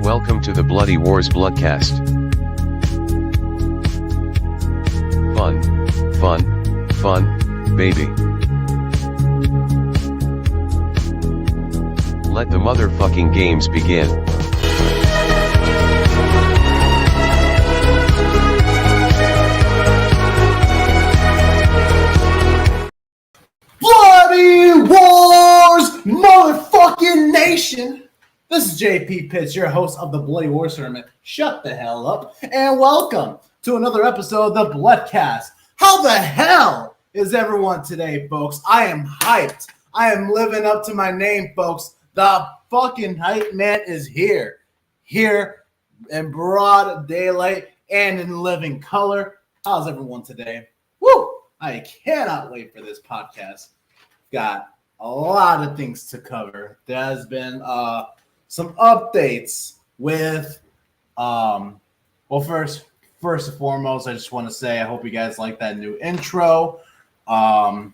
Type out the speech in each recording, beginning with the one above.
Welcome to the Bloody Wars Bloodcast. Fun, baby. Let the motherfucking games begin. Bloody Wars motherfucking nation! This is JP Pitts, your host of the Bloody Wars Tournament. Shut the hell up and welcome to another episode of the Bloodcast. How the hell is everyone today, folks? I am hyped. I am living up to my name, folks. The fucking hype man is here. Here in broad daylight and in living color. How's everyone today? Woo! I cannot wait for this podcast. Got a lot of things to cover. There has been some updates with first and foremost, I just want to say I hope you guys like that new intro. And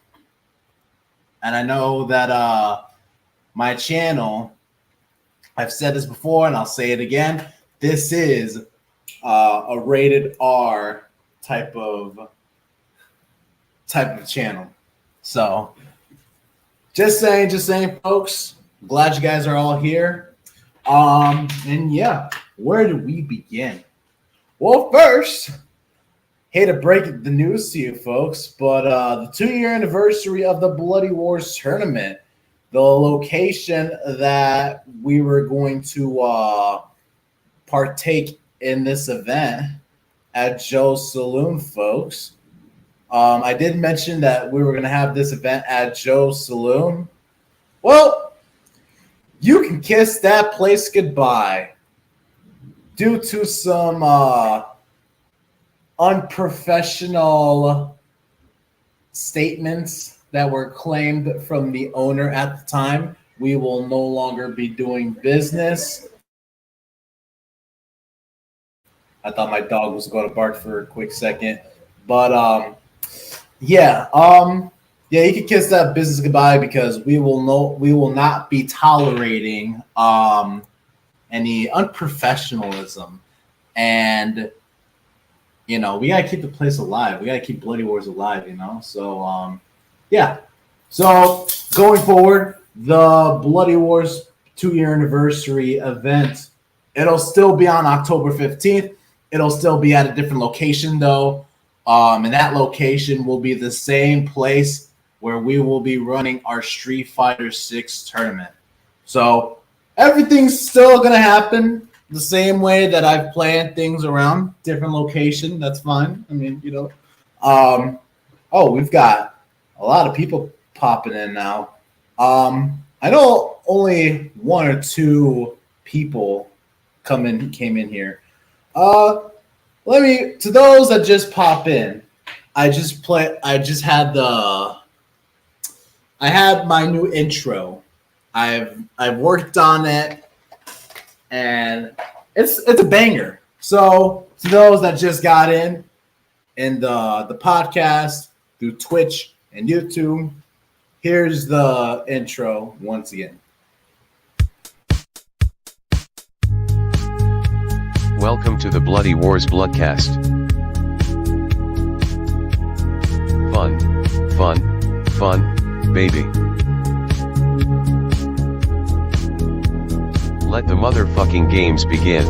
I know that my channel, I've said this before and I'll say it again, this is a rated R type of channel. So just saying, folks, I'm glad you guys are all here. And yeah, where do we begin? Well, first, hate to break the news to you folks, but the 2-year anniversary of the Bloody Wars tournament, the location that we were going to partake in this event at Joe's Saloon, folks. I did mention that we were going to have this event at Joe's Saloon. Well, you can kiss that place goodbye due to some unprofessional statements that were claimed from the owner at the time. We will no longer be doing business. I thought my dog was going to bark for a quick second, but yeah, you can kiss that business goodbye because we will not be tolerating any unprofessionalism, and we gotta keep the place alive. We gotta keep Bloody Wars alive, So yeah. So going forward, the Bloody Wars 2-year anniversary event, it'll still be on October 15th. It'll still be at a different location though. And that location will be the same place where we will be running our Street Fighter 6 tournament. So everything's still going to happen the same way that I've planned things around. Different location, that's fine. I mean, we've got a lot of people popping in now. I know only 1 or 2 people came in here. To those that just pop in, I had my new intro. I've worked on it, and it's a banger. So to those that just got in the podcast through Twitch and YouTube, here's the intro once again. Welcome to the Bloody Wars Bloodcast. Fun, baby. Let the motherfucking games begin.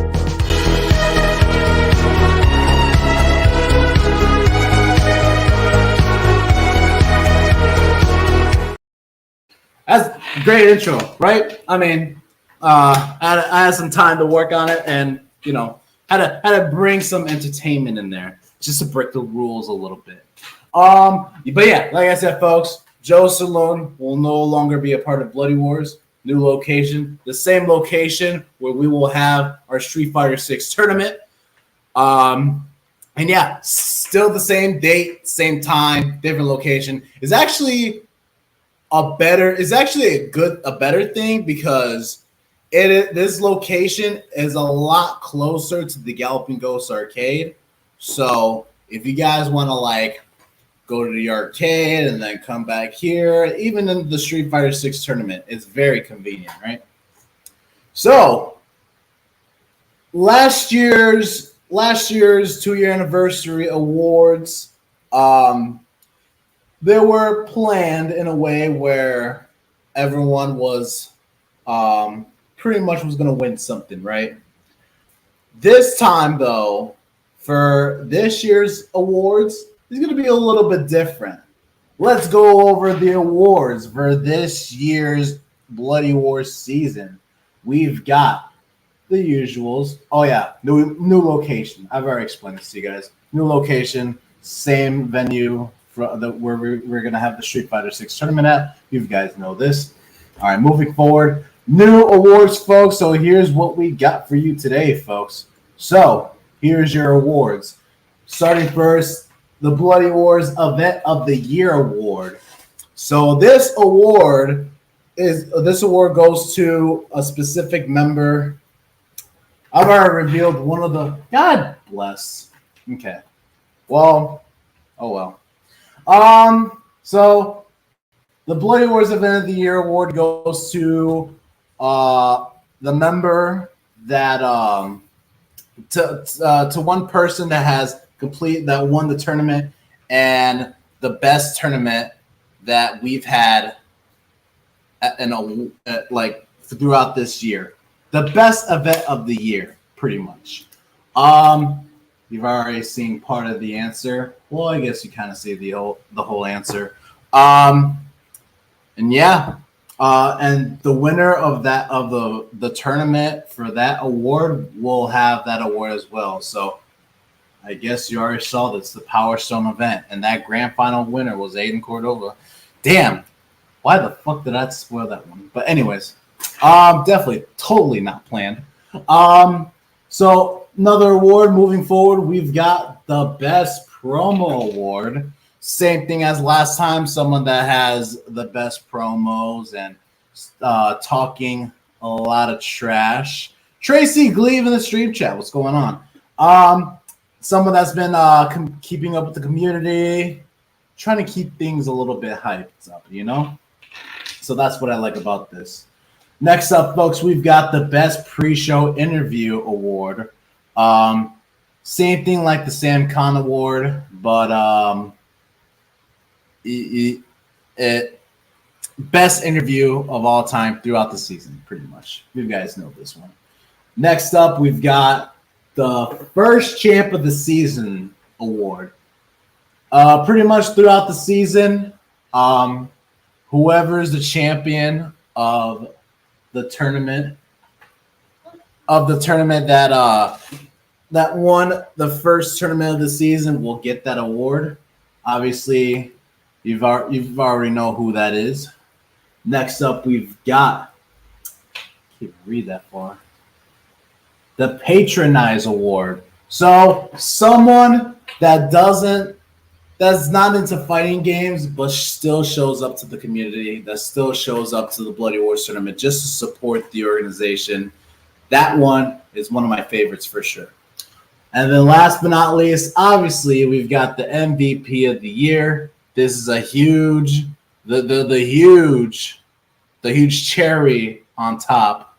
That's a great intro, right? I mean, I had some time to work on it, and had to bring some entertainment in there just to break the rules a little bit. But yeah, like I said, folks, Joe's Saloon will no longer be a part of Bloody Wars. New location, the same location where we will have our Street Fighter 6 tournament. And yeah, still the same date, same time, different location. It's actually a better thing because this location is a lot closer to the Galloping Ghost arcade. So if you guys want to go to the arcade and then come back here, even in the Street Fighter 6 tournament, it's very convenient, right? So last year's 2-year anniversary awards, they were planned in a way where everyone was pretty much was going to win something, right? This time, though, for this year's awards, it's going to be a little bit different. Let's go over the awards for this year's Bloody Wars season. We've got the usuals. Oh yeah, new location. I've already explained this to you guys. New location, same venue for where we're gonna have the Street Fighter 6 tournament at. You guys know this. All right, moving forward, new awards, folks. So here's what we got for you today, folks. So here's your awards. Starting first, the Bloody Wars Event of the Year award. So this award goes to a specific member. I've already revealed one of the. God bless. Okay. Well. Oh well. So the Bloody Wars Event of the Year award goes to the member that to one person that has that won the tournament and the best tournament that we've had like throughout this year. The best event of the year, pretty much. You've already seen part of the answer. Well, I guess you kind of see the whole answer. And yeah, and the winner of the tournament for that award will have that award as well. So I guess you already saw this, the Power Stone event, and that grand final winner was Aiden Cordova. Damn, why the fuck did I spoil that one? But anyways, definitely, totally not planned. So another award moving forward, we've got the Best Promo Award. Same thing as last time, someone that has the best promos and talking a lot of trash. Tracy Gleave in the stream chat, what's going on? Someone that's been keeping up with the community, trying to keep things a little bit hyped up, you know? So that's what I like about this. Next up, folks, we've got the Best Pre-Show Interview Award. Same thing like the Sam Khan Award, but best interview of all time throughout the season, pretty much. You guys know this one. Next up, we've got the First Champ of the Season Award. Pretty much throughout the season, whoever is the champion of the tournament that won the first tournament of the season will get that award. Obviously, you've already know who that is. Next up, we've got, can't read that far, the Patronize Award. So someone that's not into fighting games, but still shows up to the community, that still shows up to the Bloody Wars tournament just to support the organization. That one is one of my favorites for sure. And then last but not least, obviously, we've got the MVP of the year. This is a huge, the huge cherry on top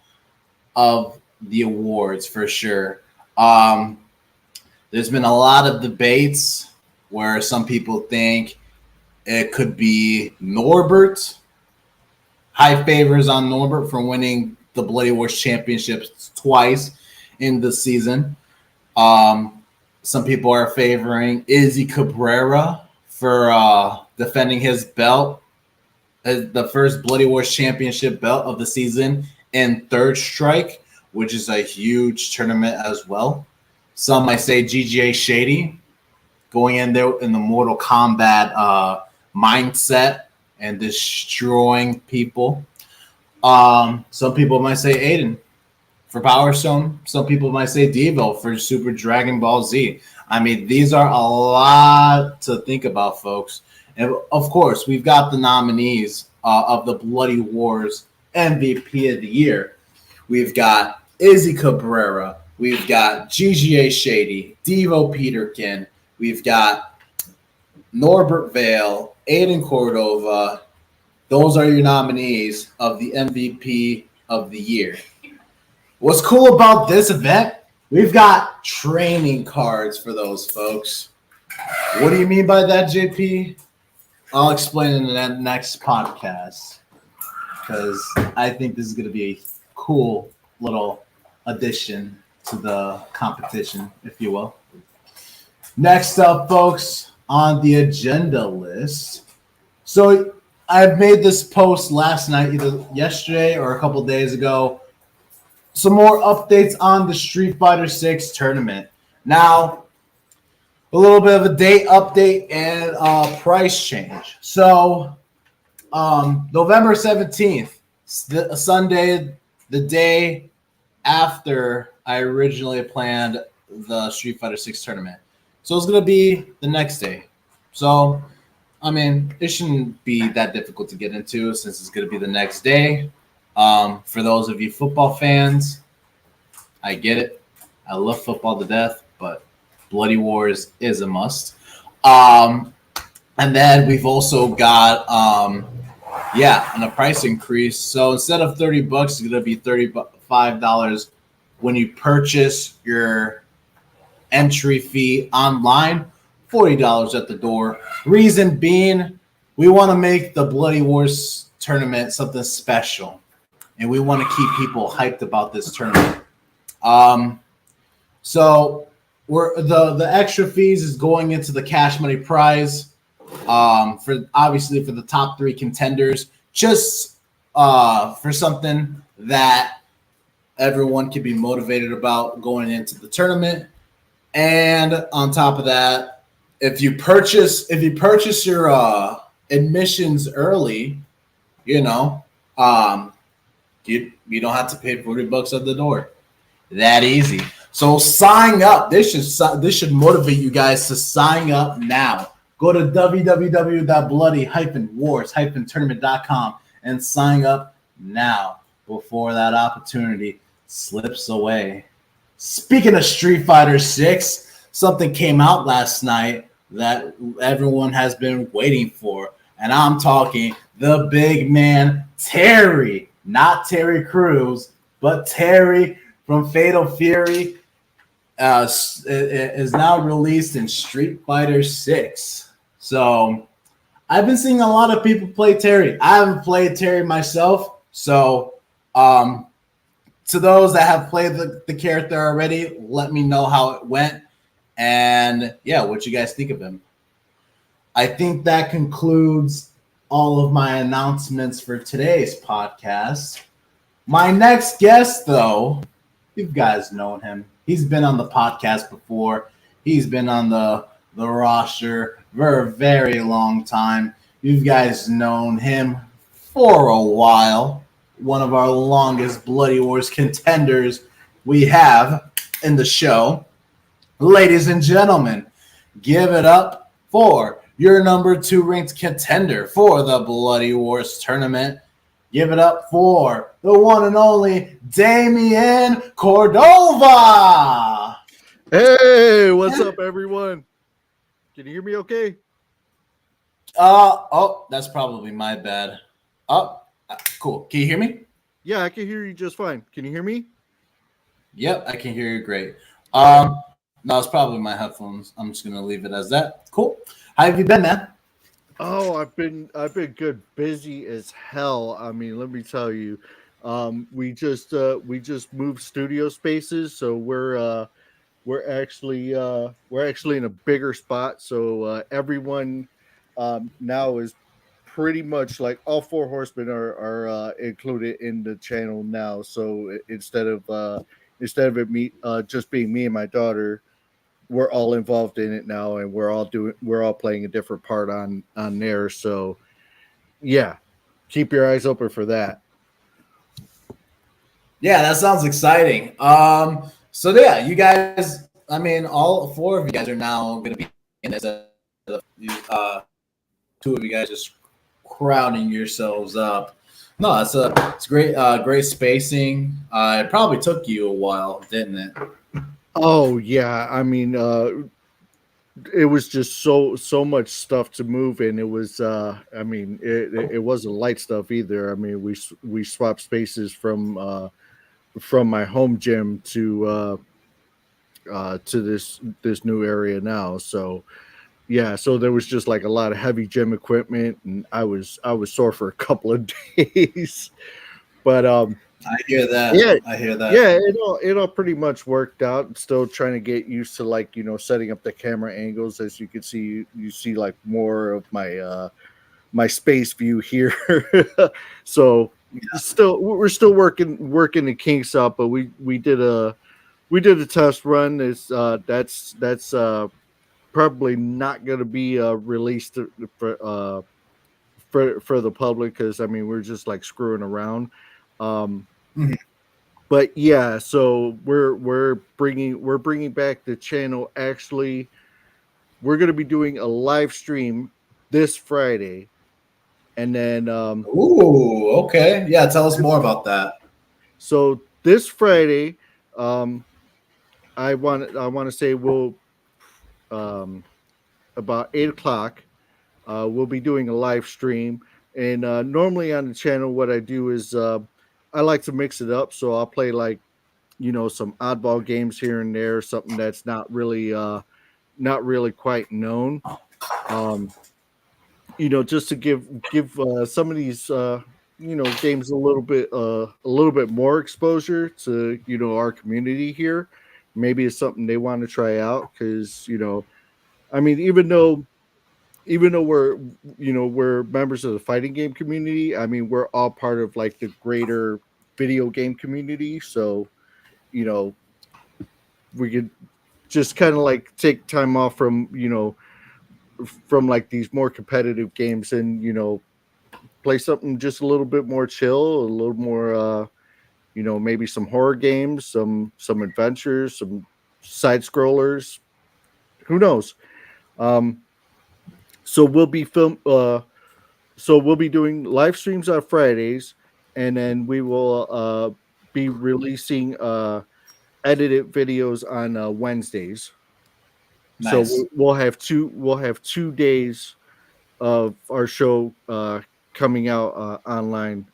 of the awards for sure. There's been a lot of debates where some people think it could be Norbert. High favors on Norbert for winning the Bloody Wars championships twice in the season. Some people are favoring Izzy Cabrera for defending his belt, the first Bloody Wars championship belt of the season in Third Strike, which is a huge tournament as well. Some might say GGA Shady going in there in the Mortal Kombat mindset and destroying people. Some people might say Aiden for Power Stone. Some people might say Devo for Super Dragon Ball Z. I mean, these are a lot to think about, folks. And of course, we've got the nominees of the Bloody Wars MVP of the year. We've got Izzy Cabrera. We've got GGA Shady, Devo Peterkin. We've got Norbert Vale, Aiden Cordova. Those are your nominees of the MVP of the year. What's cool about this event, We've got training cards for those folks. What do you mean by that, JP? I'll explain in the next podcast because I think this is going to be a cool little addition to the competition, if you will. Next up, folks, on the agenda list. So I've made this post last night, either yesterday or a couple days ago. Some more updates on the Street Fighter 6 tournament. Now, a little bit of a date update and price change. So, November 17th, Sunday, the day after I originally planned the Street Fighter 6 tournament. So it's going to be the next day. So, I mean, it shouldn't be that difficult to get into since it's going to be the next day. For those of you football fans, I get it. I love football to death, but Bloody Wars is a must. And then we've also got, a price increase. So instead of $30, it's going to be $35 when you purchase your entry fee online, $40 at the door. Reason being, we want to make the Bloody Wars tournament something special, and we want to keep people hyped about this tournament. So we're the extra fees is going into the cash money prize. For the top 3 contenders, just for something that everyone can be motivated about going into the tournament. And on top of that, if you purchase your admissions early, you don't have to pay $40 at the door. That easy. So sign up. This should motivate you guys to sign up now. Go to www.bloody-wars-tournament.com and sign up now before that opportunity slips away. Speaking of Street Fighter 6, something came out last night that everyone has been waiting for. And I'm talking the big man, Terry. Not Terry Crews, but Terry from Fatal Fury is now released in Street Fighter 6. So I've been seeing a lot of people play Terry. I haven't played Terry myself. So to those that have played the character already, let me know how it went. And what you guys think of him. I think that concludes all of my announcements for today's podcast. My next guest, though, you guys know him. He's been on the podcast before. He's been on the roster for a very long time. You guys known him for a while. One of our longest Bloody Wars contenders we have in the show. Ladies and gentlemen, give it up for your number 2 ranked contender for the Bloody Wars tournament. Give it up for the one and only Damian Cordova. Hey, what's up, everyone? Can you hear me okay? That's probably my bad. Cool. Can you hear me? Yeah, I can hear you just fine. Can you hear me? Yep, I can hear you great. No, it's probably my headphones. I'm just gonna leave it as that. Cool. How have you been, man? Oh, I've been good, busy as hell. I mean, let me tell you, we just moved studio spaces, so we're actually in a bigger spot. So everyone now is pretty much like all 4 horsemen are included in the channel now. So instead of it just being me and my daughter, we're all involved in it now, and we're all playing a different part on there. So yeah, keep your eyes open for that. Yeah, that sounds exciting. So yeah, you guys, I mean, all 4 of you guys are now going to be in this. 2 of you guys just crowding yourselves up. No, it's great, great spacing. It probably took you a while, didn't it? Oh yeah, I mean, it was just so much stuff to move in. It was, it wasn't light stuff either. I mean, we swapped spaces from my home gym to to this new area now. So yeah, so there was just like a lot of heavy gym equipment, and I was sore for a couple of days. But I hear that. yeah, I hear that. yeah, it all pretty much worked out. Still trying to get used to like setting up the camera angles. As you can see, you see like more of my space view here. So we're still working the kinks out, but we did a test run. Is that's probably not going to be released for the public, because I mean we're just like screwing around. Um, Mhm. but yeah, so we're bringing back the channel. Actually, we're going to be doing a live stream this Friday, and then Ooh, okay. Yeah, tell us more about that. so this Friday, um, I want to say we'll um, about 8 o'clock. We'll be doing a live stream, and normally on the channel, what I do is I like to mix it up. So I'll play like some oddball games here and there, something that's not really quite known. Um, just to give some of these games a little bit more exposure to our community here. Maybe it's something they want to try out, because I mean, even though we're members of the fighting game community, I mean we're all part of like the greater video game community. So you know we could just kind of like take time off from like these more competitive games, and play something just a little bit more chill, a little more maybe some horror games, some adventures, some side scrollers, who knows. um so we'll be doing live streams on Fridays, and then we will be releasing edited videos on Wednesdays. So Nice. we'll have 2 days of our show coming out online,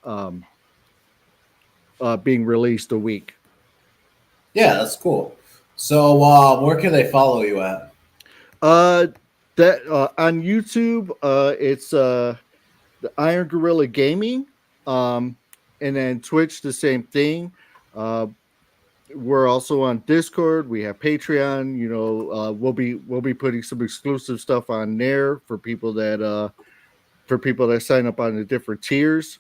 being released a week. Yeah, that's cool. So, where can they follow you at? Uh, that On YouTube, it's the Iron Gorilla Gaming, um, and then Twitch the same thing. Uh, we're also on Discord. We have Patreon. We'll be putting some exclusive stuff on there for people that sign up on the different tiers.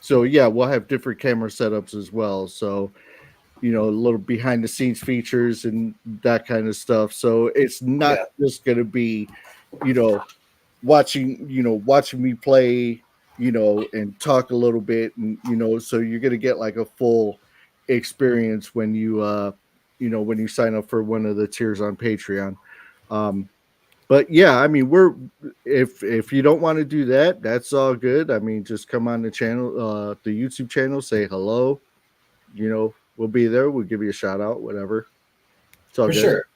So yeah, we'll have different camera setups as well. So a little behind the scenes features and that kind of stuff. So it's not Yeah, just going to be, you know, watching me play, and talk a little bit, and so you're going to get like a full experience when you sign up for one of the tiers on Patreon. Um, but yeah, I mean, if you don't want to do that, that's all good. I mean, just come on the channel, the YouTube channel, say hello. We'll be there. We'll give you a shout out, whatever. It's all for good. sure.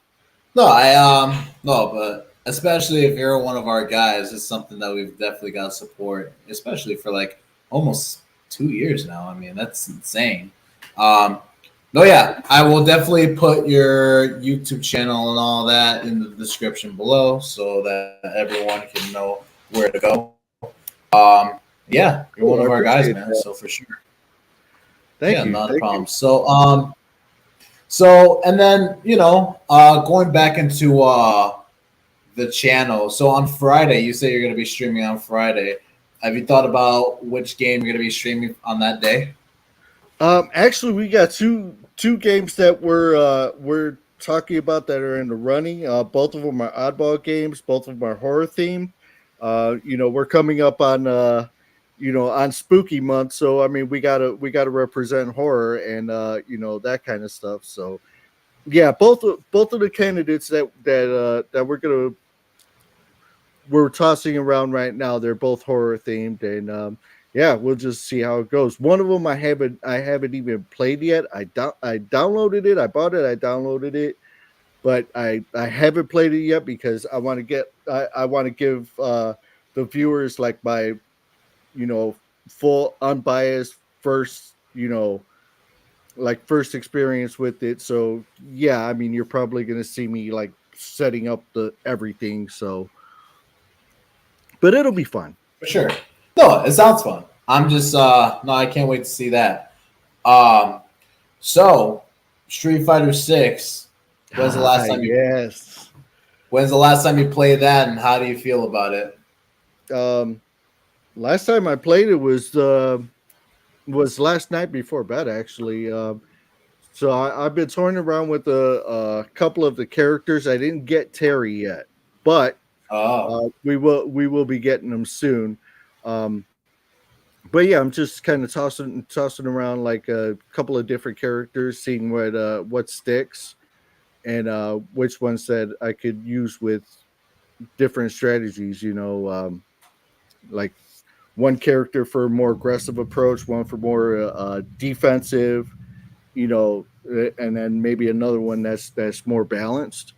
No, but especially if you're one of our guys, it's something that we've definitely got to support, especially for like almost 2 years now. I mean, that's insane. Um, no, yeah, I will definitely put your YouTube channel and all that in the description below so that everyone can know where to go. Um, yeah, you're one Cool, I of our guys, appreciate man. that. So for sure. Thank Yeah, you. not a Thank you. problem. And then going back into the channel. So on Friday, you say you're going to be streaming on Friday. Have you thought about which game you're going to be streaming on that day? Actually, we got two games that we're talking about that are in the running. Both of them are oddball games. Both of them are horror themed. We're coming up on spooky month, so I mean we gotta represent horror and that kind of stuff. So yeah, both of the candidates that we're tossing around right now, they're both horror themed, and yeah, we'll just see how it goes. One of them I haven't even played yet. I downloaded it, I bought it, I downloaded it, but I haven't played it yet because I want to give the viewers like my full unbiased first like first experience with it. So yeah, I mean, you're probably gonna see me like setting up the everything. So, but it'll be fun. For sure. No, it sounds fun. I'm just no, I can't wait to see that. Um, so Street Fighter Six. When's the last time you Yes. When's the last time you played that, and how do you feel about it? Um, last time I played it was last night before bed actually. So I've been toying around with a couple of the characters. I didn't get Terry yet, but Oh, we will be getting them soon. Um, but yeah, I'm just kind of tossing around like a couple of different characters, seeing what sticks and which ones that I could use with different strategies. Like one character for a more aggressive approach, one for more defensive. And then maybe another one that's more balanced.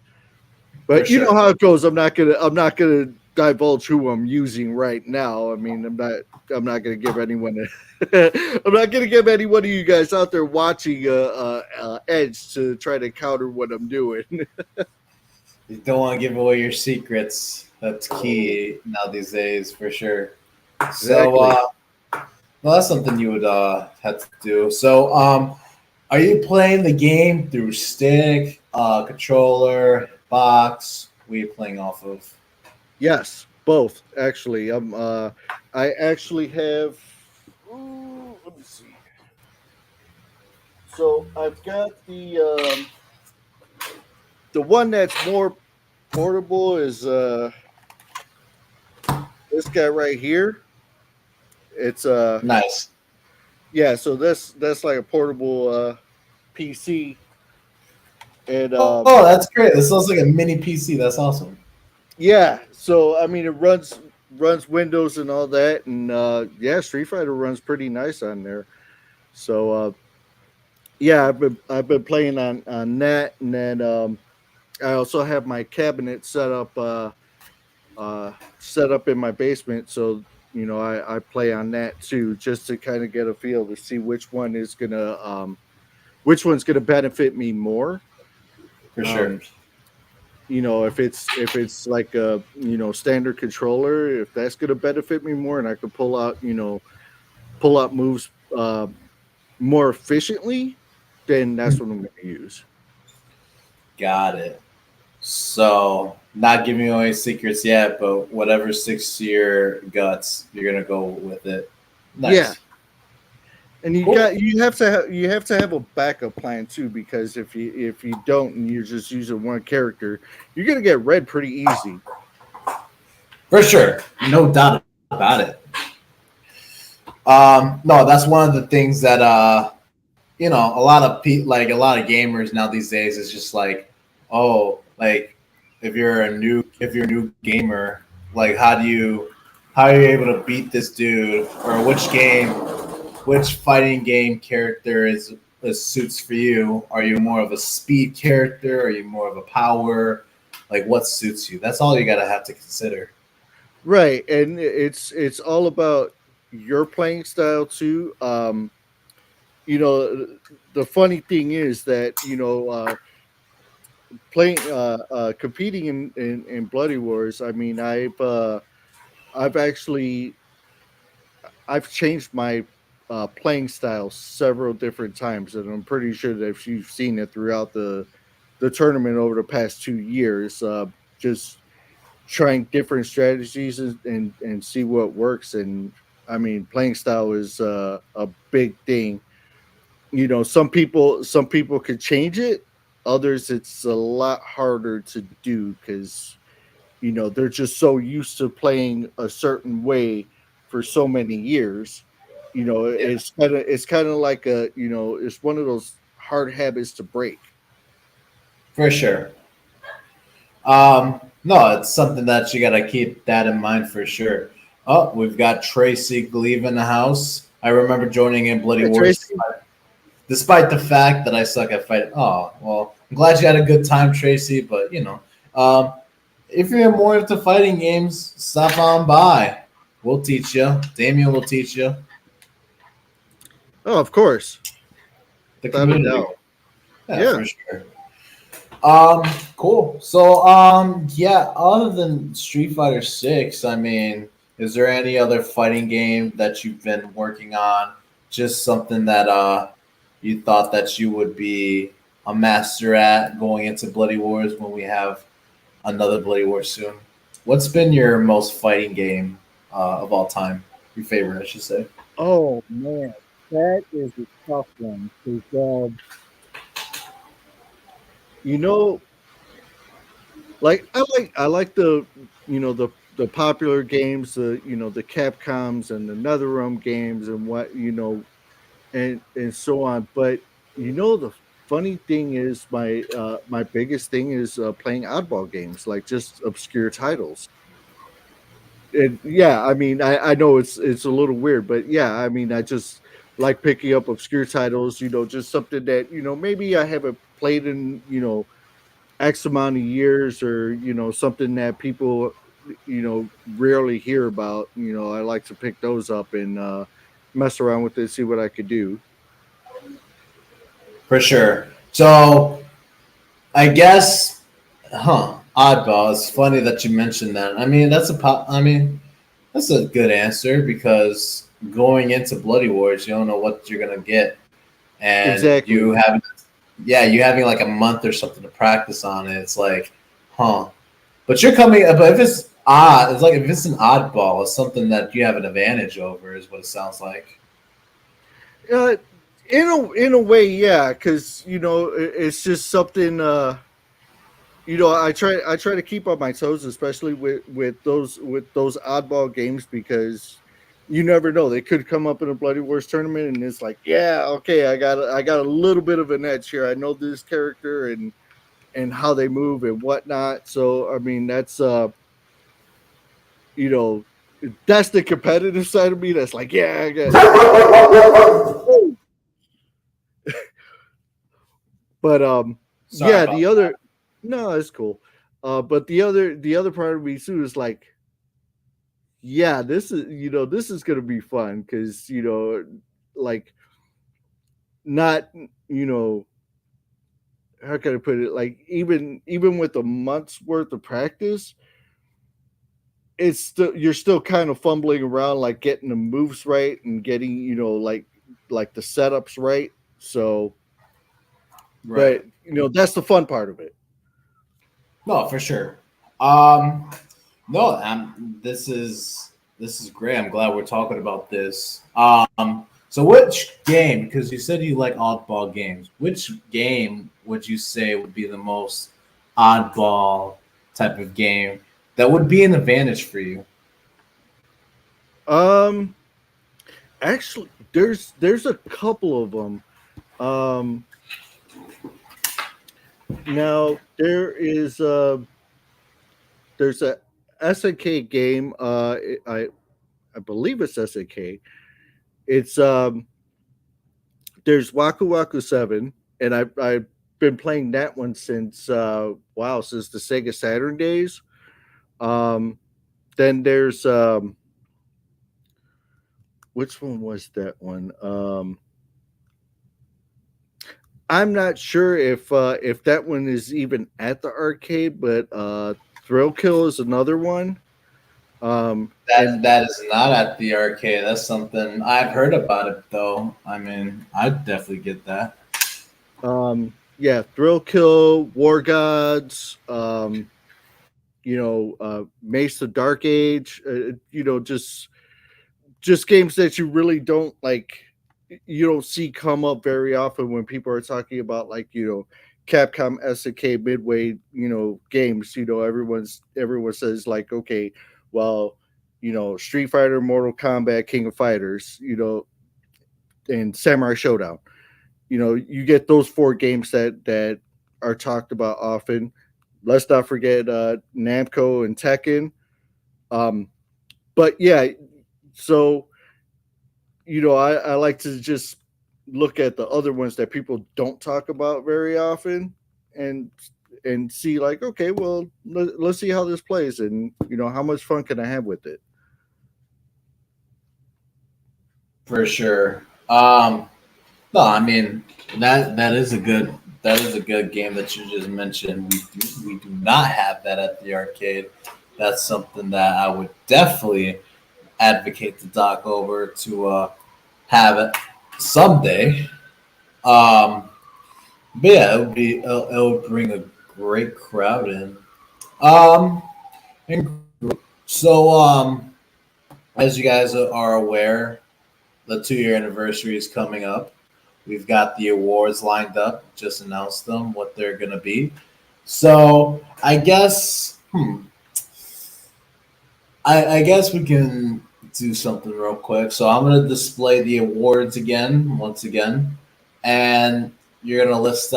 for But you know sure. how it goes. I'm not gonna divulge who I'm using right now. I mean, I'm not gonna give anyone I'm not gonna give any one of you guys out there watching edge to try to counter what I'm doing. You don't want to give away your secrets. That's key now these days, for sure. So, Exactly. well, that's something you would have to do. So, are you playing the game through stick, controller, box? What are you playing off of? Yes, both actually. I actually have. Let me see. So I've got the one that's more portable is this guy right here. It's Nice. yeah. So that's like a portable PC, and Oh, that's great. This looks like a mini PC. That's awesome. yeah. So I mean, it runs Windows and all that, and yeah, Street Fighter runs pretty nice on there. So yeah, I've been playing on that, and then I also have my cabinet set up in my basement, so I play on that too, just to kind of get a feel to see which one's gonna benefit me more. For sure. Um, if it's like a standard controller, if that's gonna benefit me more, and I can pull out moves more efficiently, then that's what I'm gonna use. Got it. So, not giving away secrets yet, but whatever sticks to your guts, you're gonna go with it. Yeah, Nice. and Cool. you have to have a backup plan too, because if you don't and you're just using one character, you're gonna get red pretty easy. For sure. No doubt about it. No, that's one of the things that a lot of like a lot of gamers now these days is just like, oh, like if you're a new gamer, like how are you able to beat this dude, or which fighting game character is suits for you? Are you more of a speed character? Are you more of a power? Like what suits you? That's all you gotta have to consider. Right, and it's all about your playing style too. You know, the funny thing is that playing competing in Bloody Wars. I mean, I've actually I've changed my playing style several different times, and I'm pretty sure that if you've seen it throughout the tournament over the past 2 years, just trying different strategies and see what works. And I mean, playing style is a big thing. Some people could change it. Others, it's a lot harder to do because they're just so used to playing a certain way for so many years. Yeah, It's kind of like it's one of those hard habits to break. for sure. No, it's something that you gotta keep that in mind for sure. Oh, we've got Tracy Gleave in the house. I remember joining in Bloody Yeah, Wars Tracy. despite the fact that I suck at fighting. Oh, well, I'm glad you had a good time, Tracy. But if you're more into fighting games, stop on by. We'll teach you. Damian will teach you. Oh, of course. The without a community. doubt. Yeah, Yeah. for sure. Cool. So, yeah, other than Street Fighter 6, I mean, is there any other fighting game that you've been working on? Just something that you thought that you would be a master at going into Bloody Wars when we have another Bloody Wars soon? What's been your most fighting game of all time? Your favorite, I should say. Oh man, that is a tough one. 'Cause, you know, I like the the popular games, the Capcoms and the NetherRealm games and what and so on. But the funny thing is my biggest thing is playing oddball games, like just obscure titles. And yeah, I mean, I know it's a little weird, but yeah, I mean, I just like picking up obscure titles, just something that, maybe I haven't played in, X amount of years, or, something that people, rarely hear about. I like to pick those up and mess around with it, see what I could do. For sure. So, I guess, oddball. It's funny that you mentioned that. I mean, I mean, that's a good answer because going into Bloody Wars, you don't know what you're gonna get, and Exactly. you having like a month or something to practice on it. It's like, huh. But you're coming. But if it's odd, it's like if it's an oddball, it's something that you have an advantage over, is what it sounds like. Uh, in a way, yeah, because it's just something. I try to keep on my toes, especially with those oddball games, because you never know, they could come up in a Bloody Wars tournament, and it's like, yeah, okay, I got a little bit of an edge here. I know this character and how they move and whatnot. So I mean, you know that's the competitive side of me. That's like, yeah, I got. But Sorry yeah, about the other no, it's cool. But the other part of me too is like, yeah, this is gonna be fun because like, not, you know how can I put it, like, even with a month's worth of practice, you're still kind of fumbling around, like getting the moves right and getting, like the setups right. So, that. Right. but that's the fun part of it. No, for sure. Um, no, this is great. I'm glad we're talking about this. So which game? Because you said you like oddball games. Which game would you say would be the most oddball type of game that would be an advantage for you? um Actually, there's a couple of them. Um, Now there's a SNK game. I believe it's SNK. It's There's Waku Waku 7, and I've been playing that one since since the Sega Saturn days. Um, then there's which one was that one? I'm not sure if that one is even at the arcade, but Thrill Kill is another one. That And that is not at the arcade. That's something I've heard about it though. I mean, I'd definitely get that. Yeah, Thrill Kill, War Gods, Mace the Dark Age, just games that you really don't like, you don't see come up very often when people are talking about, like, Capcom SNK Midway, games. Everyone says, like, okay, well, Street Fighter, Mortal Kombat, King of Fighters, and Samurai Showdown. You get those four games that are talked about often. Let's not forget Namco and Tekken. Um, but yeah, so I like to just look at the other ones that people don't talk about very often, and see, like, okay, well, let's see how this plays, and how much fun can I have with it. For sure. No, I mean that is a good game that you just mentioned. We do not have that at the arcade. That's something that I would definitely advocate to Doc over to have it someday. Um, but yeah, it would bring a great crowd in. Um, and so as you guys are aware, the 2 year anniversary is coming up. We've got the awards lined up. Just announced them, what they're gonna be. So I guess, I guess we can do something real quick. So I'm gonna display the awards again, once again, and you're gonna list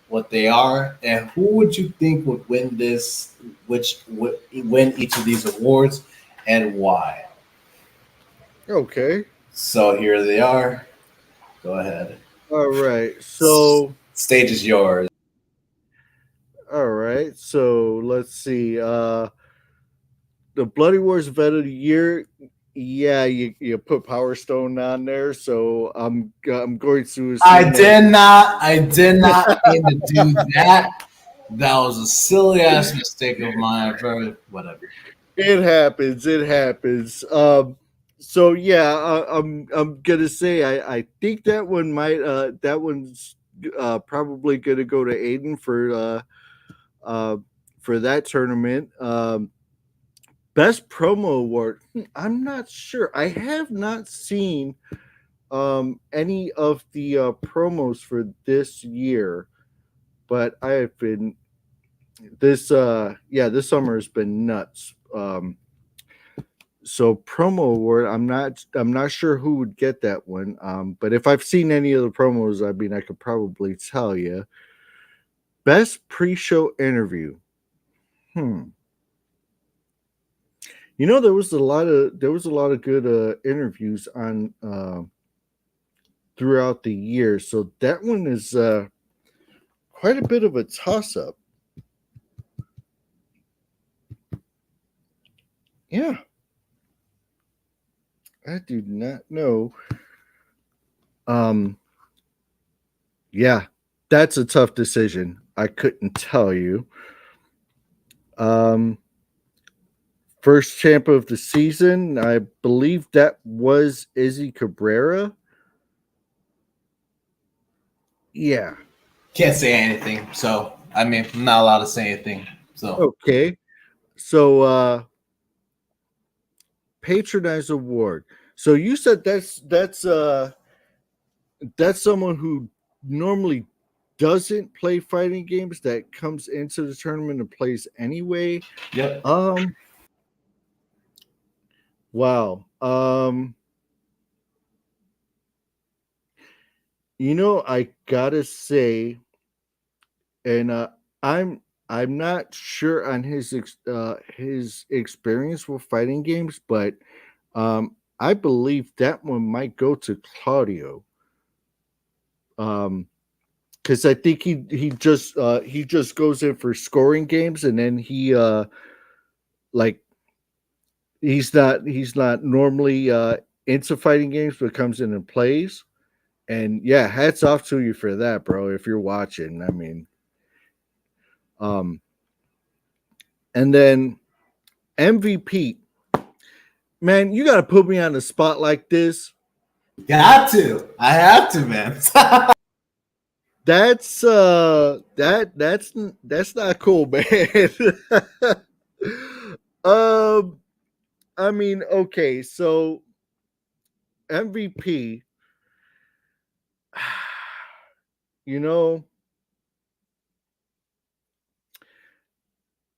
what they are and who would you think would win this, which would win each of these awards, and why. Okay. So here they are. Go ahead. All right. S- So Stage is yours. all right. So let's see. The Bloody Wars Vet of the Year. Yeah, you put Power Stone on there, so I'm going to I assume that. did not. I did not mean to do that. That was a silly ass mistake of mine. Very whatever. It happens. It happens. So yeah, I'm gonna say I think that one might that one's probably gonna go to Aiden uh for that tournament. Best promo award. I'm not sure. I have not seen any of the promos for this year, but I have been this summer has been nuts. So promo award, I'm not sure who would get that one. But if I've seen any of the promos, I mean I could probably tell you. Best pre-show interview. Hmm. There was a lot of good interviews on throughout the year. So that one is quite a bit of a toss up. Yeah, I do not know. Um, yeah, that's a tough decision. I couldn't tell you. Um, First champ of the season, I believe that was Izzy Cabrera. Yeah. Can't say anything. So I mean, I'm not allowed to say anything. So Okay. So Patronize Award. So you said that's someone who normally doesn't play fighting games that comes into the tournament and plays anyway. yep. Wow. I gotta say, and I'm I'm not sure on his experience with fighting games, but I believe that one might go to Claudio. Because I think he just goes in for scoring games, and then he like he's not normally into fighting games, but comes in and plays. And yeah, hats off to you for that, bro. If you're watching, I mean, um, and then MVP, man, you got to put me on the spot like this. Got to. I have to, man. That's not cool, man. um, I mean, okay, so MVP, you know,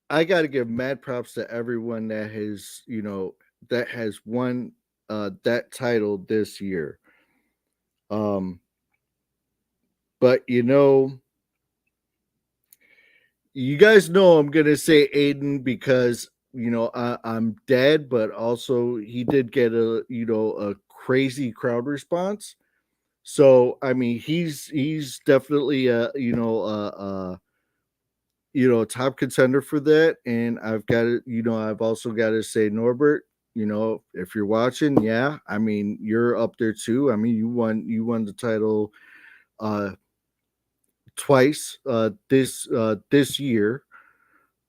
I got to give mad props to everyone that has won that title this year. Um, but you guys know I'm gonna say Aiden because I'm dead, but also he did get a crazy crowd response. So I mean he's definitely a top contender for that. And I've also got to say Norbert. you know, if you're watching, yeah, I mean, you're up there too. I mean, you won the title uh twice this year.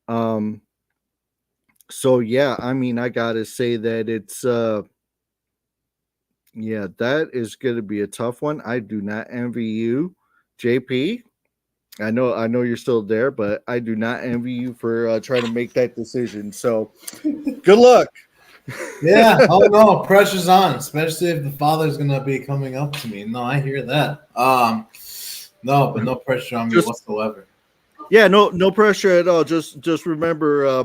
Um so yeah, I mean, I got to say that it's yeah, that is going to be a tough one. I do not envy you, JP. I know you're still there, but I do not envy you for trying to make that decision. So, good luck. Yeah. Oh no, pressure's on, especially if the father's gonna be coming up to me. No, I hear that. No, but no pressure on me Just whatsoever. yeah, no pressure at all. Just remember,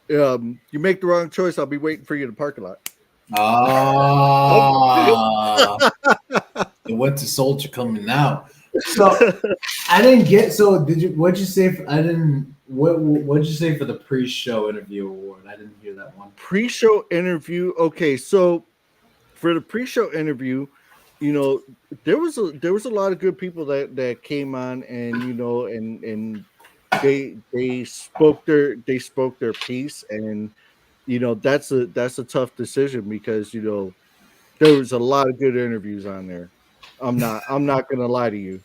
you make the wrong choice, I'll be waiting for you in the parking lot. Ah, the Winter Soldier coming out. So I didn't get. So did you? What'd you say? I didn't. What'd you say for the pre-show interview award? I didn't hear that one. Pre-show interview. Okay, so for the pre-show interview, you know, there was a lot of good people that came on, and and they spoke their piece, and that's a tough decision because there was a lot of good interviews on there. I'm not gonna lie to you.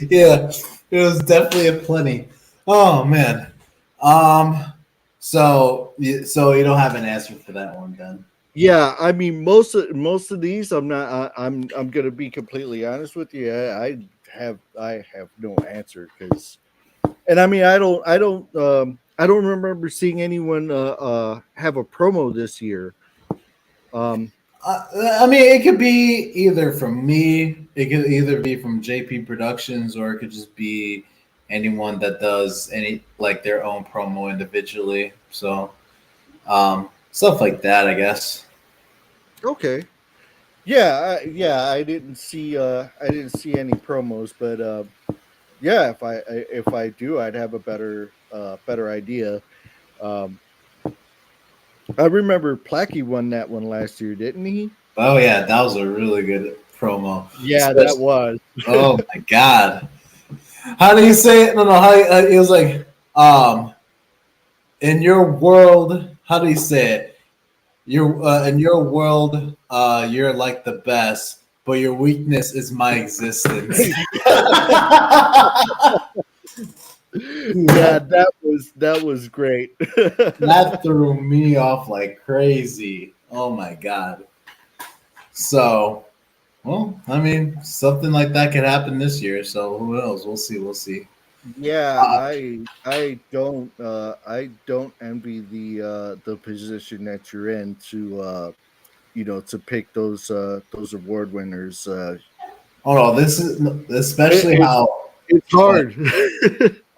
Yeah, it was definitely a plenty. Oh man. Um. So you don't have an answer for that one then. Yeah, I mean most of these I'm not I'm gonna be completely honest with you. I have no answer because and I mean I don't remember seeing anyone have a promo this year. Um I mean, it could be either from me. It could either be from JP Productions, or it could just be anyone that does any like their own promo individually. So stuff like that, I guess. okay. Yeah, I didn't see any promos, but yeah, if I do, I'd have a better idea. Um I remember Placky won that one last year, didn't he? Oh yeah, that was a really good promo. Yeah, that Especially, was. oh my god, how do you say it? No, no, how it was like in your world. How do you say it? You're in your world, you're like the best, but your weakness is my existence. Yeah, Dude, that was great. that threw me off like crazy. Oh my god. So, well, I mean, something like that could happen this year. So who knows? We'll see. We'll see. Yeah, Uh, I don't envy the position that you're in to pick those award winners. oh no, this is It, especially it's how. it's hard.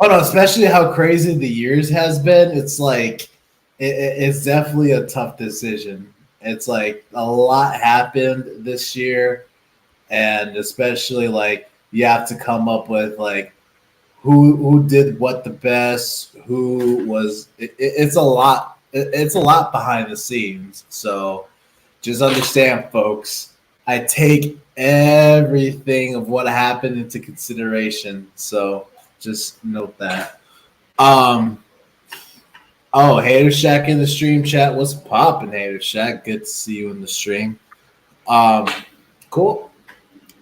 Oh no, especially how crazy the years has been. It's like it's definitely a tough decision. It's like a lot happened this year, and especially like you have to come up with like who did what the best, who was. It's a lot. It's a lot behind the scenes. So just understand, folks. I take everything of what happened into consideration. So just note that. Um. Oh, Hater Shack in the stream chat. What's poppin', Hater Shack? Good to see you in the stream. Um. Cool.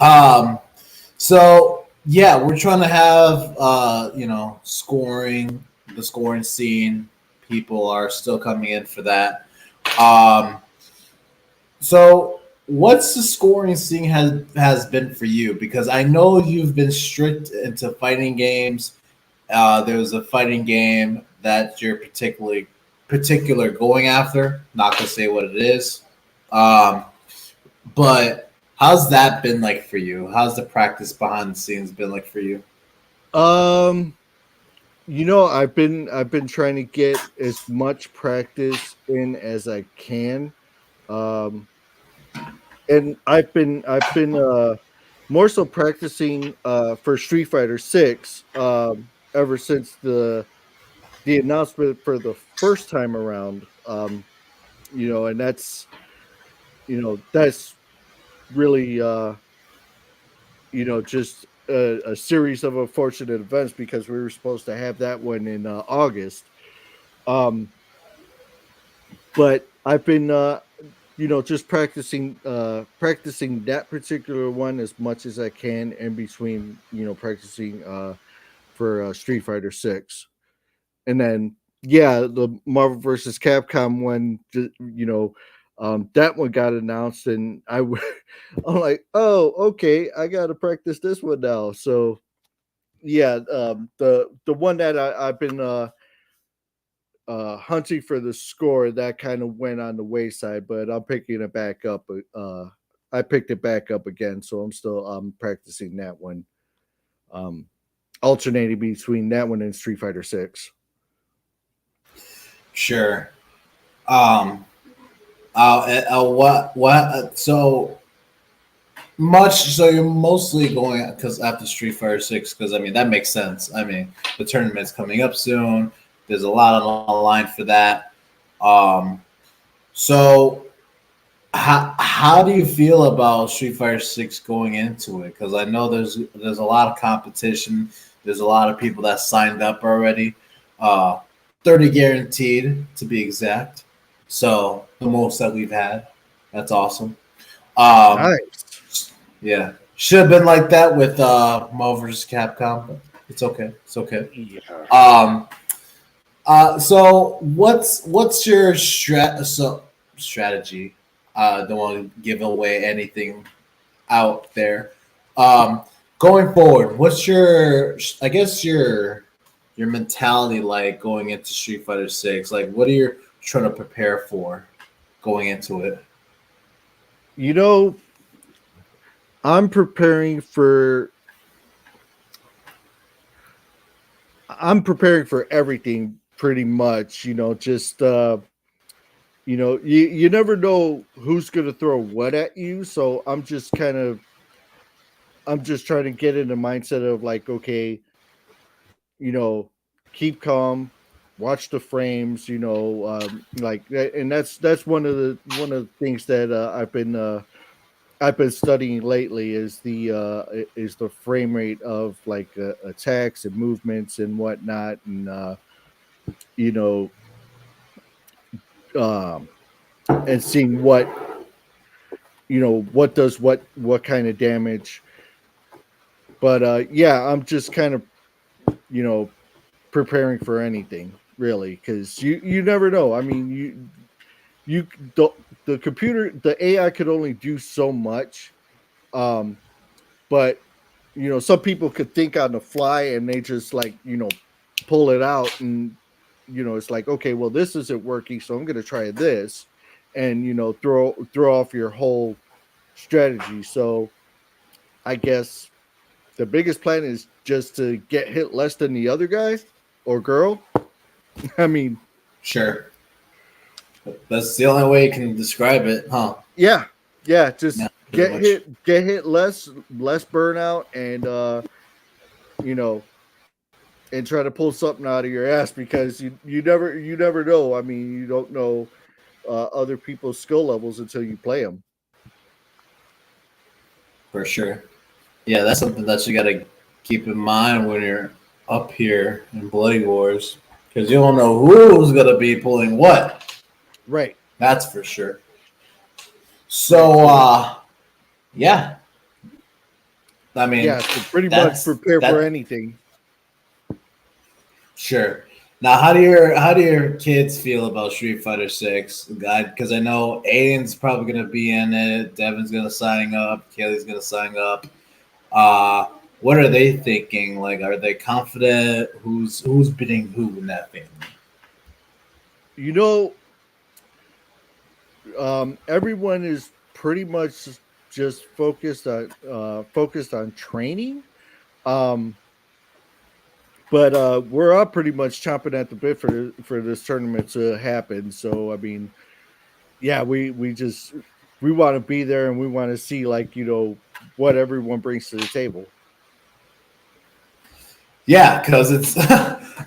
Um. So yeah, we're trying to have scoring, the scoring scene. People are still coming in for that. Um. So what's the scoring scene has been for you? Because I know you've been strict into fighting games. There's a fighting game that you're particular going after. Not gonna say what it is, um, but how's that been like for you? How's the practice behind the scenes been like for you? um, I've been trying to get as much practice in as I can. Um, and I've been more so practicing for Street Fighter 6 ever since the announcement for the first time around. And that's really just a series of unfortunate events because we were supposed to have that one in August. Um, but I've been just practicing that particular one as much as I can in between, practicing for Street Fighter 6. And then the Marvel versus Capcom one, that one got announced, and I'm like, oh, okay, I got to practice this one now. So the one that I've been hunting for the score, that kind of went on the wayside, but I'm picking it back up. I picked it back up again, so I'm still practicing that one, um, alternating between that one and Street Fighter 6. Sure. Um. So much. So you're mostly going because after Street Fighter 6, because I mean that makes sense. I mean the tournament's coming up soon. There's a lot on the line for that. Um. So how do you feel about Street Fighter 6 going into it? Because I know there's a lot of competition. There's a lot of people that signed up already. 30 guaranteed to be exact. So the most that we've had. That's awesome. Um, Nice. yeah, should have been like that with Marvel vs. Capcom, but it's okay. It's okay. Yeah. So what's your strategy? Don't want to give away anything out there. Um, Going forward, what's your mentality like going into Street Fighter 6? Like, what are you trying to prepare for going into it? You know, I'm preparing for I'm preparing for everything pretty much, just you never know who's going to throw what at you, so I'm just trying to get in the mindset of like, okay, you know, keep calm, watch the frames, and that's one of the things that I've been studying lately is the frame rate of like attacks and movements and whatnot, and you know, um, and seeing what does what kind of damage. But I'm just kind of you know preparing for anything really, because you never know. I mean, you the, the AI could only do so much, um, but some people could think on the fly and they just like pull it out, and it's like, okay, well, this isn't working, so I'm going to try this, and throw off your whole strategy. So I guess the biggest plan is just to get hit less than the other guy or girl. I mean, Sure, that's the only way you can describe it, huh? yeah, just Yeah, pretty much. get hit less burnout, and you know and try to pull something out of your ass, because you never know. I mean, you don't know other people's skill levels until you play them. For sure. Yeah, that's something that you got to keep in mind when you're up here in Bloody Wars, because you don't know who's gonna be pulling what. Right. That's for sure. Right. So, yeah, I mean, Yeah. So pretty much that's prepare for that. anything. Sure. Now, how do your kids feel about Street Fighter 6? Because I know Aiden's probably gonna be in it. Devin's gonna sign up. Kaylee's gonna sign up. Uh, what are they thinking? Like, are they confident? Who's bidding who in that family? You know, everyone is pretty much just focused on training. Um, but we're all pretty much chomping at the bit for this tournament to happen. So I mean, yeah, we want to be there, and we want to see, like, what everyone brings to the table. Yeah, because it's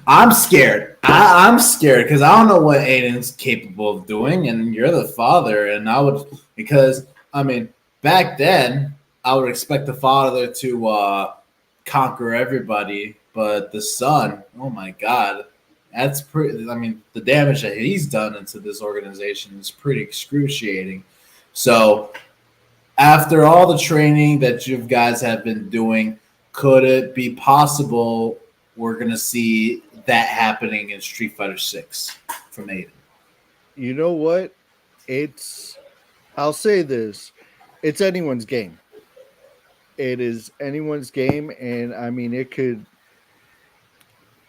I'm scared. I'm scared because I don't know what Aiden's capable of doing, and you're the father, and I would because I mean back then I would expect the father to conquer everybody, but the son, oh my god, That's pretty. I mean, the damage that he's done into this organization is pretty excruciating. So, after all the training that you guys have been doing, could it be possible we're gonna see that happening in Street Fighter Six from Aiden? You know what? I'll say this. It's anyone's game. It is anyone's game, and I mean, it could.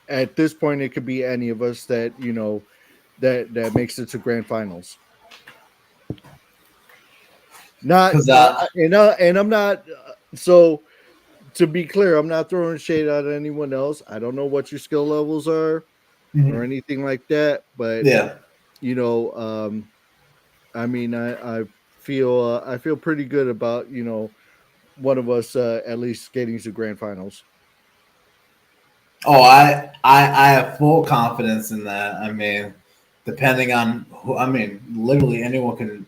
At this point, it could be any of us that that makes it to grand finals. Not, Because and I'm not. So to be clear, I'm not throwing shade at anyone else. I don't know what your skill levels are or anything like that, but yeah, I mean, I feel pretty good about one of us at least getting to grand finals. oh, I have full confidence in that. I mean, depending on who, I mean, literally anyone can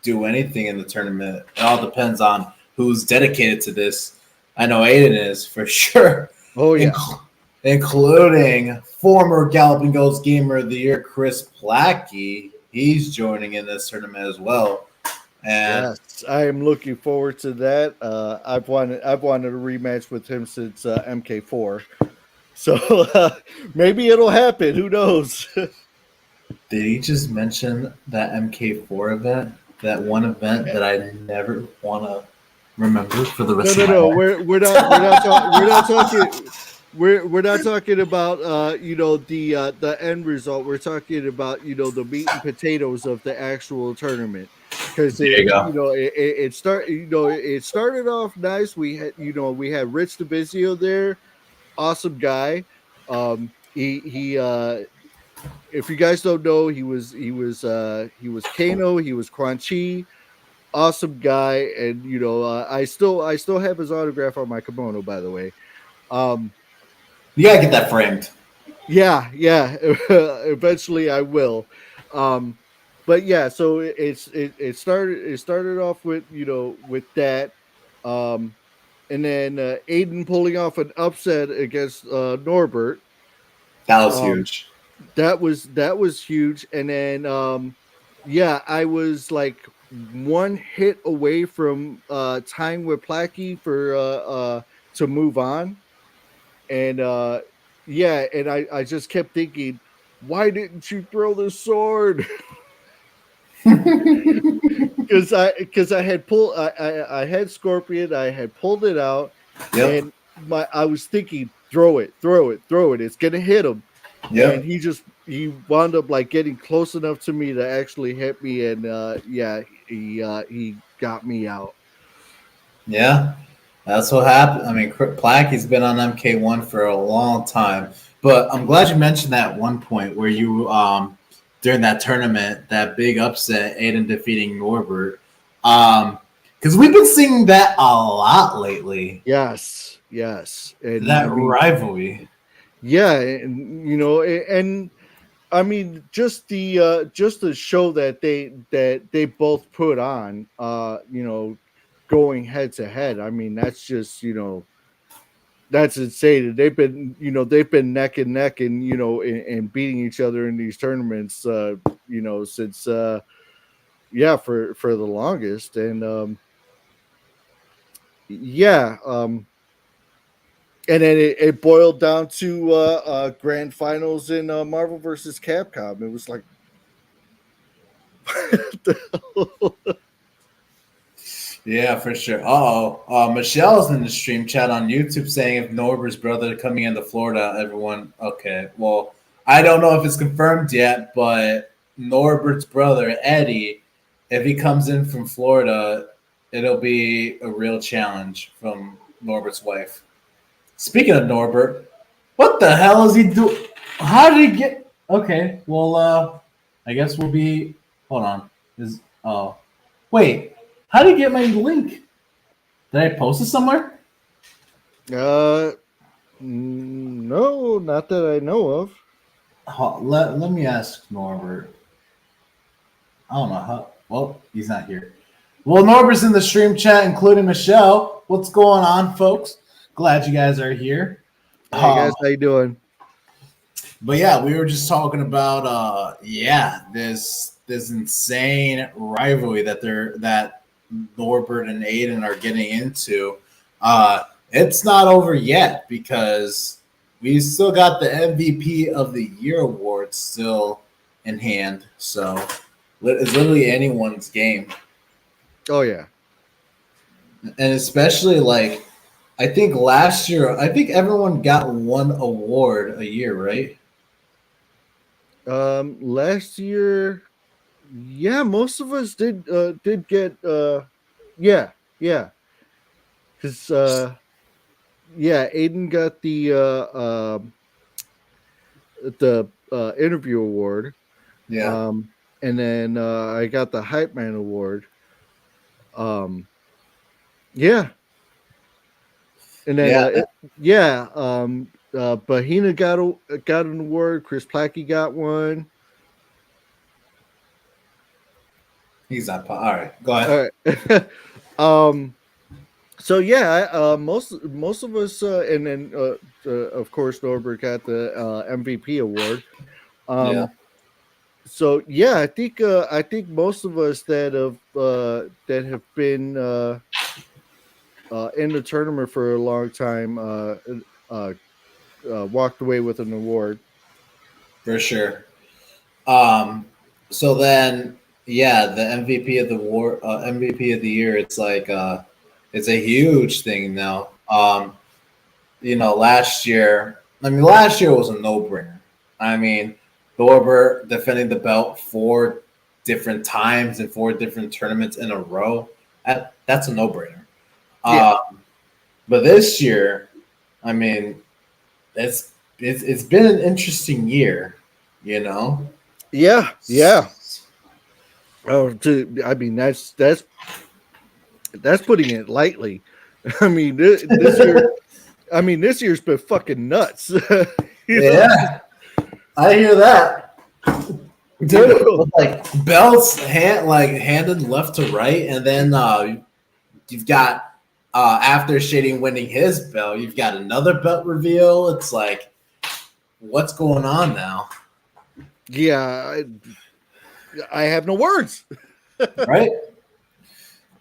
do anything in the tournament. It all depends on who's dedicated to this. I know Aiden is for sure. Oh yeah, including former Galloping Ghost Gamer of the Year Chris Plackey. He's joining in this tournament as well. And yes, I am looking forward to that. I've wanted a rematch with him since MK4, so maybe it'll happen. Who knows? did he just mention that MK4 event? That one event that I never want to remember for the rest of my life. We're not talking. We're not talking about the end result. We're talking about the meat and potatoes of the actual tournament. Because it started off nice. We had Rich DeVizio there, awesome guy. He if you guys don't know, he was Kano, he was Quan Chi, awesome guy, and I still have his autograph on my kimono, by the way. You gotta get that framed. Yeah. Eventually I will. But yeah, so it started off with with that, and then Aiden pulling off an upset against Norbert. That was huge. That was huge, and then I was like one hit away from tying with Plackey for to move on, and and I just kept thinking, why didn't you throw the sword? Because I had pulled I had Scorpion, I had pulled it out, and I was thinking, throw it, it's gonna hit him. And he wound up like getting close enough to me to actually hit me, and he got me out. Yeah, that's what happened. I mean, Plackey's been on MK1 for a long time, but I'm glad you mentioned that one point where you during that tournament, that big upset, Aiden defeating Norbert. Because we've been seeing that a lot lately. Yes. And that rivalry. Yeah, and I mean, just the show that they both put on, going head to head. I mean, that's just that's insane. They've been neck and neck and and beating each other in these tournaments, since for the longest, and and then it boiled down to grand finals in Marvel versus Capcom. It was like, yeah, for sure. Michelle's in the stream chat on YouTube saying if Norbert's brother coming into Florida, everyone. Okay, well, I don't know if it's confirmed yet, but Norbert's brother Eddie, if he comes in from Florida, it'll be a real challenge from Norbert's wife. Speaking of Norbert, what the hell is he doing? How did he get? Okay, well, I guess we'll be. Hold on. Wait. How did you get my link? Did I post it somewhere? No, not that I know of. Let me ask Norbert. I don't know how. Well, he's not here. Well, Norbert's in the stream chat, including Michelle. What's going on, folks? Glad you guys are here. Hey guys, how you doing? But yeah, we were just talking about this insane rivalry that Norbert and Aiden are getting into. It's not over yet because we still got the MVP of the Year award still in hand. So it's literally anyone's game. Oh yeah. And especially like I think last year, I think everyone got one award a year, right? Last year, yeah, most of us did get yeah, yeah. Cuz yeah, Aiden got the interview award. Yeah. And then I got the hype man award. Um yeah, and then Yeah. yeah, Bahina got an award, Chris Plackey got one. He's not. All right. Go ahead. All right. um so yeah, most of us and then of course Norbert got the MVP award. Yeah. Um so yeah, I think most of us that have been in the tournament for a long time uh, walked away with an award. For sure. Um. So then, yeah, the MVP of the MVP of the year. It's a huge thing now. Last year. I mean, last year was a no-brainer. I mean, Thorber defending the belt 4 different times in 4 different tournaments in a row. That's a no-brainer. Yeah, But this year, I mean, it's been an interesting year, you know. yeah, yeah. Oh, I mean that's putting it lightly. I mean this year. I mean this year's been fucking nuts. You know? Yeah, I hear that, dude. With, like belts handed left to right, and then you've got after Shady winning his belt, you've got another belt reveal. It's like, what's going on now, Yeah, I have no words. right?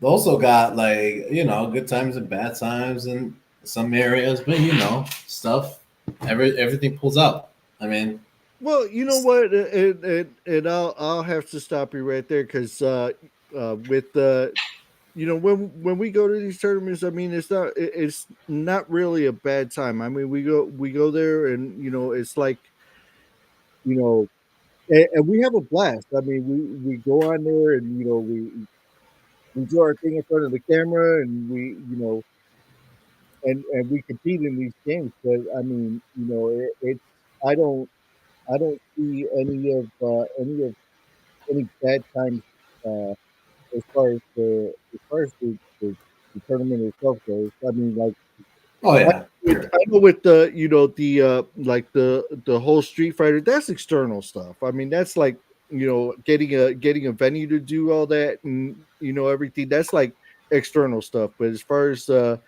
Also got good times and bad times in some areas, but stuff. Everything pulls out. I mean, Well, you know what, and I'll have to stop you right there because with when we go to these tournaments, I mean it's not really a bad time. I mean we go there and it's like you know and we have a blast. I mean we go on there and we do our thing in front of the camera and we and we compete in these games. But I mean it's I don't I don't see any bad times uh, as far as the tournament itself goes. I mean, like oh I, yeah, sure. I know with the like the whole Street Fighter, that's external stuff. I mean, that's like getting a venue to do all that and everything. That's like external stuff. But as far as the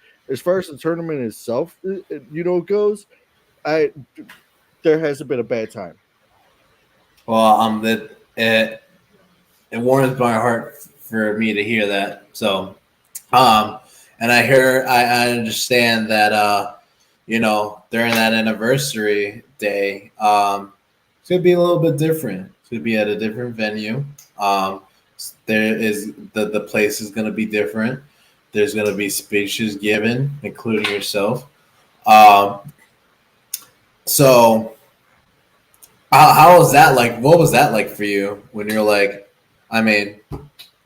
tournament itself, goes, I there hasn't been a bad time. Well, that it warms my heart for me to hear that. So, and I understand that during that anniversary day, it's gonna be a little bit different. It's gonna be at a different venue. There is the place is gonna be different. There's gonna be speeches given, including yourself. Um, so how was that like? What was that like for you when you're like, I mean,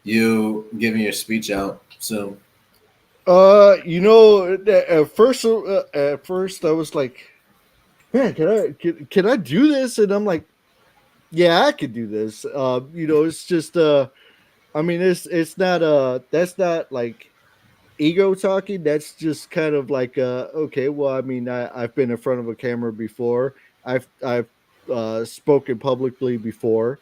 you giving your speech out soon? At first I was like, man, can I do this? And I'm like, yeah, I could do this. It's just I mean, it's not that's not like ego talking. That's just kind of like okay, well, I mean, I've been in front of a camera before. I've spoken publicly before.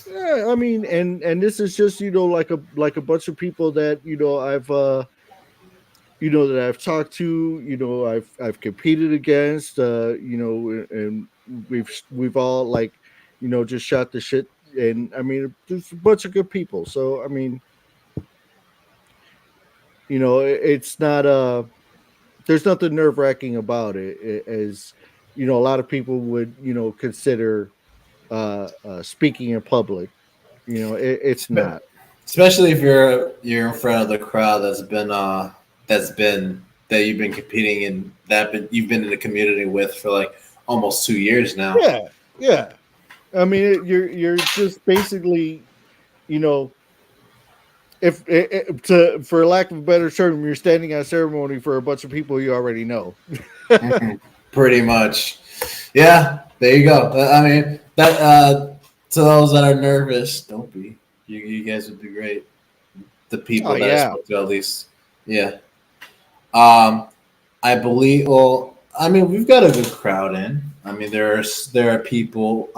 Yeah, I mean, and this is just like a bunch of people that that I've talked to, I've competed against, and we've all like, just shot the shit, and I mean, there's a bunch of good people. So I mean, it's not there's nothing nerve wracking about it, as a lot of people would consider speaking in public. It's Spe- not. Especially if you're in front of the crowd that you've been competing in, you've been in the community with for like almost 2 years now. Yeah, yeah. I mean, you're just basically, you know, if to for lack of a better term, you're standing at a ceremony for a bunch of people you already know. Mhm. Pretty much. Yeah, there you go. I mean, that to those that are nervous, don't be. You guys would be great. The Oh people that I yeah, spoke to, at least. Yeah. Um, I believe. Well, I mean, we've got a good crowd in. I mean, there are people.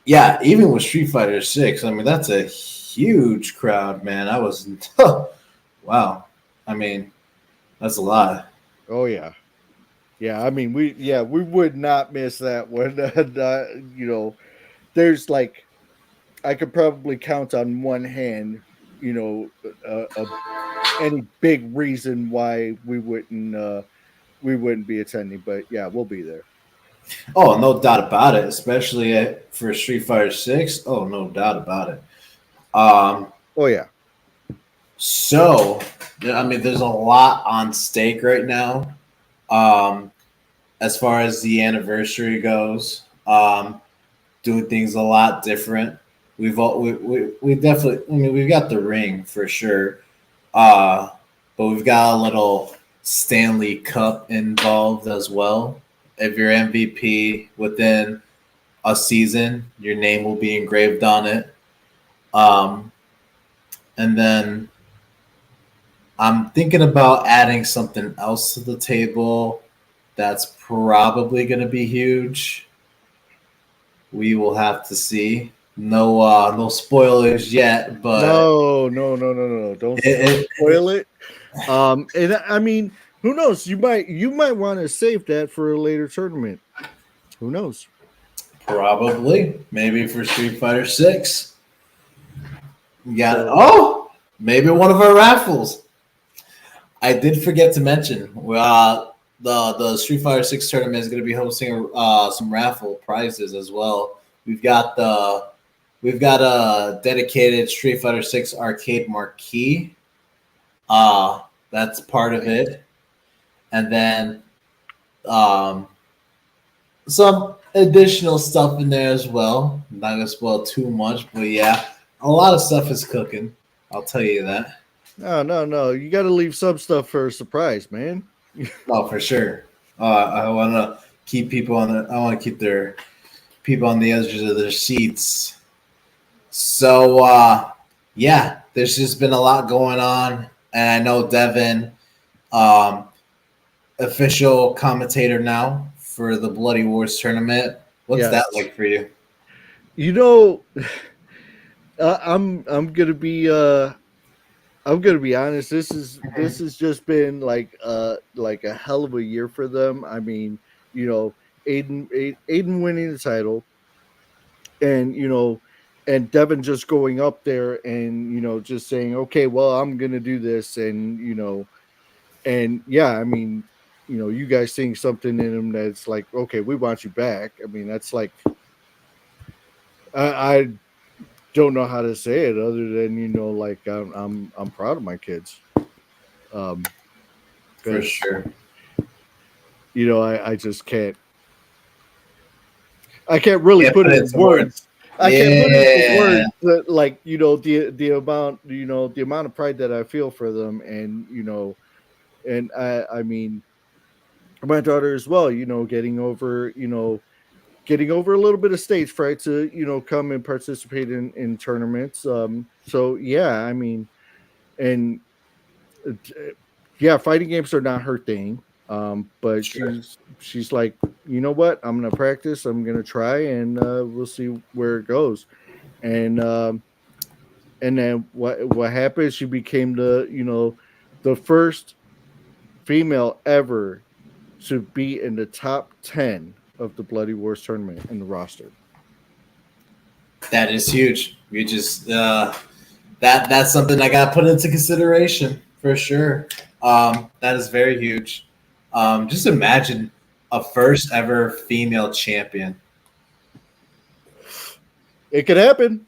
Yeah, even with Street Fighter 6, I mean, that's a huge crowd, man. I was, wow. I mean, that's a lot. oh yeah, yeah. I mean, we would not miss that one. There's like I could probably count on one hand, you know, any big reason why we wouldn't be attending. But yeah, we'll be there. Oh, no doubt about it. Especially for Street Fighter 6. Oh, no doubt about it. Um, Oh yeah, so, I mean, there's a lot on stake right now. Um, as far as the anniversary goes, doing things a lot different. We definitely. I mean, we've got the ring for sure, uh, but we've got a little Stanley Cup involved as well. If you're MVP within a season, your name will be engraved on it. Um, and then I'm thinking about adding something else to the table that's probably going to be huge. We will have to see. No spoilers yet, but no. Don't it, spoil it. And I mean, who knows? You might want to save that for a later tournament. Who knows? probably maybe for Street Fighter 6. We got it. So Oh, maybe one of our raffles. I did forget to mention the Street Fighter 6 tournament is going to be hosting some raffle prizes as well. We've got a dedicated Street Fighter 6 arcade marquee. That's part of it, and then um, some additional stuff in there as well. I'm not gonna spoil too much, but yeah, a lot of stuff is cooking. I'll tell you that. no. You got to leave some stuff for a surprise, man. Oh, for sure. I want to keep people on the. I want to keep their people on the edges of their seats. So yeah, there's just been a lot going on, and I know Devin, um, official commentator now for the Bloody Wars tournament. What's that Yes. like for you? You know, I'm gonna be honest. This has just been like a hell of a year for them. I mean, Aiden winning the title, and and Devin just going up there and just saying, okay, well, I'm gonna do this, and and yeah, I mean, you guys seeing something in him that's like, okay, we want you back. I mean, that's like, I don't know how to say it other than like I'm proud of my kids. For Because sure. I just I can't really Yeah, put put it in in some words. words. I can't put it in Yeah. words that, like, the amount of pride that I feel for them, and and I mean, my daughter as well, getting over a little bit of stage fright to come and participate in tournaments. So yeah, I mean, and uh, yeah, fighting games are not her thing. But Sure. she's like, you know what? I'm gonna practice. I'm gonna try, and we'll see where it goes. And and then what happened? She became the first female ever to be in the top 10 of the Bloody Wars tournament in the roster. That is huge. We just that's something I got to put into consideration for sure. That is very huge. Just imagine a first ever female champion. It could happen.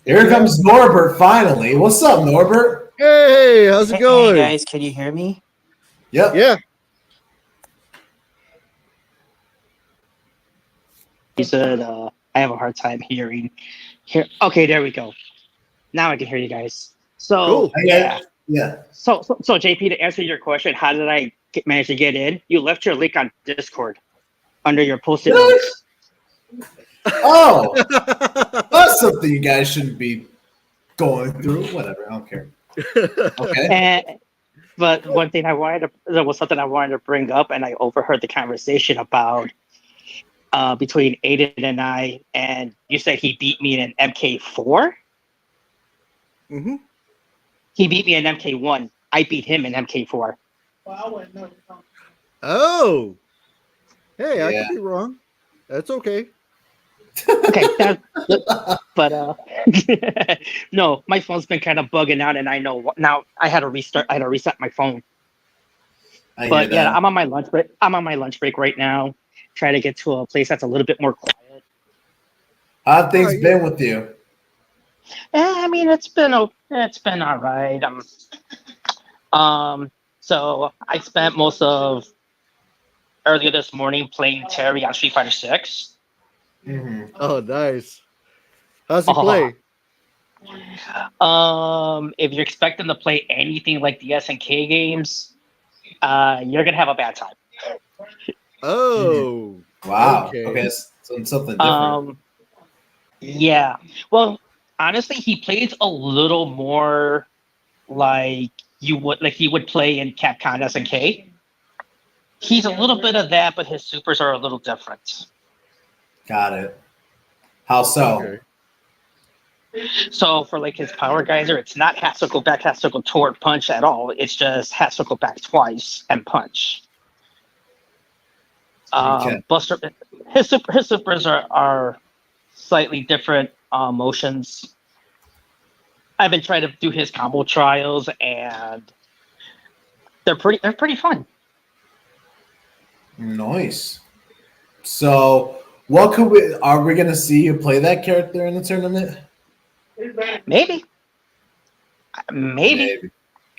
Here comes Norbert finally. What's up, Norbert? Hey, how's it going? Hey guys, can you hear me? Yep. Yeah. You said I have a hard time hearing. Here, okay, there we go. Now I can hear you guys. So Cool. yeah, Yeah. so JP, to answer your question, how did I manage to get in? You left your link on Discord under your posted What? notes. Oh, that's something you guys shouldn't be going through. Whatever. I don't care. Okay. But one thing there was something I wanted to bring up, and I overheard the conversation about between Aiden and I, and you said he beat me in an MK4. Mm-hmm. He beat me in MK1. I beat him in MK4. Oh. Hey, I Yeah. could be wrong. That's okay. Okay, but no, my phone's been kind of bugging out, and I know now I had to reset my phone. I hear But yeah, that. I'm on my lunch break. I'm on my lunch break right now, trying to get to a place that's a little bit more quiet. How have things been with you? I mean, it's been all right. So I spent most of earlier this morning playing Terry on Street Fighter 6. Mhm. Oh, nice. How's he play? If you're expecting to play anything like the SNK games, you're gonna have a bad time. Oh. Wow. Okay. Okay. Something different. Yeah. Well, honestly, he plays a little more like he would play in Capcom SNK. He's a little bit of that, but his supers are a little different. Got it. How so? Okay. So for like his power geyser, it's not hat circle back, hat circle toward punch at all. It's just hat circle back twice and punch. Okay. Buster, his supers are slightly different motions. I've been trying to do his combo trials, and they're pretty fun. Nice. So, are we gonna see you play that character in the tournament? Maybe.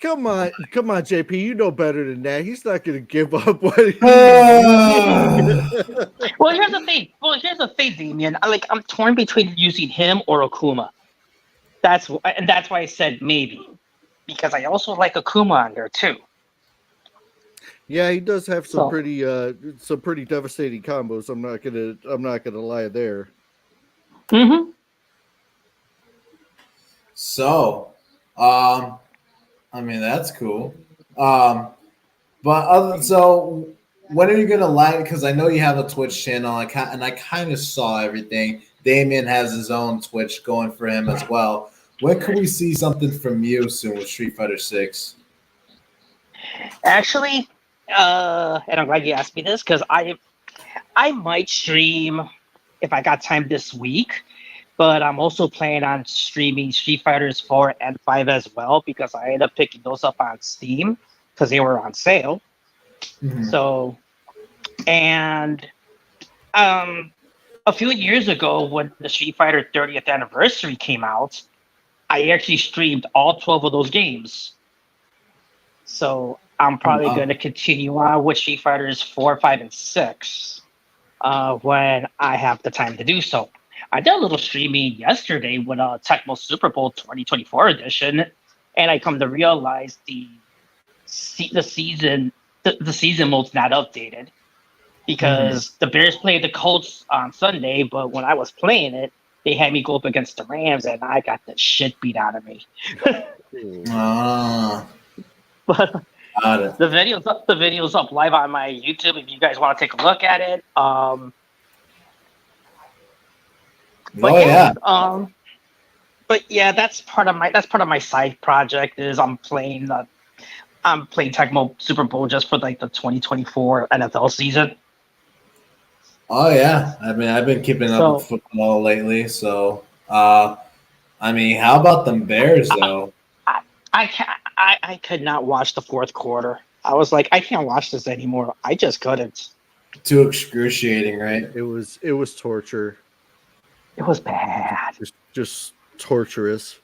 Come on, JP. You know better than that. He's not going to give up what he Well, here's the thing, Damian. I'm torn between using him or Akuma. That's why I said maybe, because I also like Akuma on there too. Yeah, he does have some pretty devastating combos. I'm not gonna lie there. Mm-hmm. So, I mean that's cool. So when are you gonna live? Because I know you have a Twitch channel, and I kind of saw everything. Damian has his own Twitch going for him as well. When can we see something from you soon with Street Fighter 6? Actually, and I'm glad you asked me this, because I might stream if I got time this week, but I'm also planning on streaming Street Fighters 4 and 5 as well, because I ended up picking those up on Steam because they were on sale. Mm-hmm. So, and a few years ago when the Street Fighter 30th anniversary came out, I actually streamed all 12 of those games. So I'm probably going to continue on with Street Fighters 4, 5, and 6 when I have the time to do so. I did a little streaming yesterday with Tecmo Super Bowl 2024 edition, and I come to realize the season mode's not updated because the Bears played the Colts on Sunday, but when I was playing it, they had me go up against the Rams, and I got the shit beat out of me. But the video's up live on my YouTube if you guys want to take a look at it. But yeah, that's part of my side project. Is I'm playing Tecmo Super Bowl just for like the 2024 NFL season. Oh yeah, I mean I've been keeping up with So football lately. So, I mean, how about them Bears though? I I could not watch the fourth quarter. I was like, I can't watch this anymore. I just couldn't. Too excruciating, right? It was torture. It was bad. Just torturous.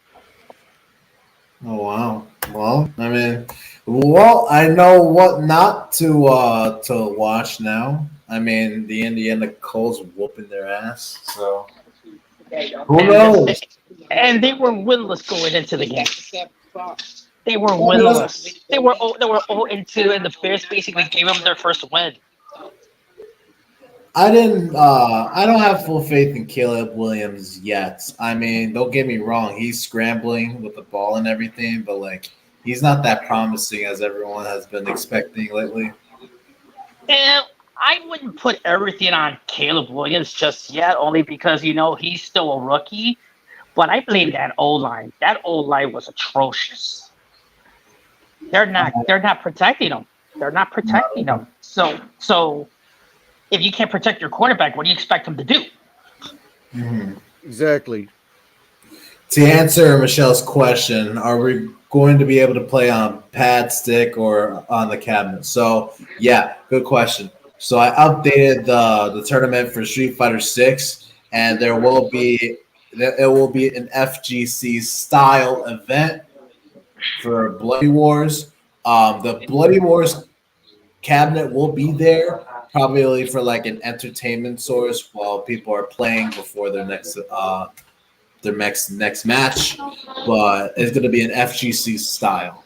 Oh wow. Well, I mean, I know what not to watch now. I mean, the Indiana Colts whooping their ass. So who And knows? and they were winless going into the game. They were I mean, winless. They were 0-2, and the Bears basically gave them their first win. I didn't. I don't have full faith in Caleb Williams yet. I mean, don't get me wrong. He's scrambling with the ball and everything, but like, he's not that promising as everyone has been expecting lately. And I wouldn't put everything on Caleb Williams just yet, only because he's still a rookie. But I blame that O line. That O line was atrocious. They're not protecting him. They're not protecting him. So if you can't protect your quarterback, what do you expect him to do? Mhm. Exactly. To answer Michelle's question, are we going to be able to play on pad, stick, or on the cabinet? So, yeah, good question. So I updated the tournament for Street Fighter Six, and it will be an FGC style event for Bloody Wars. The Bloody Wars cabinet will be there probably for like an entertainment source while people are playing before their next match, but it's going to be an FGC style.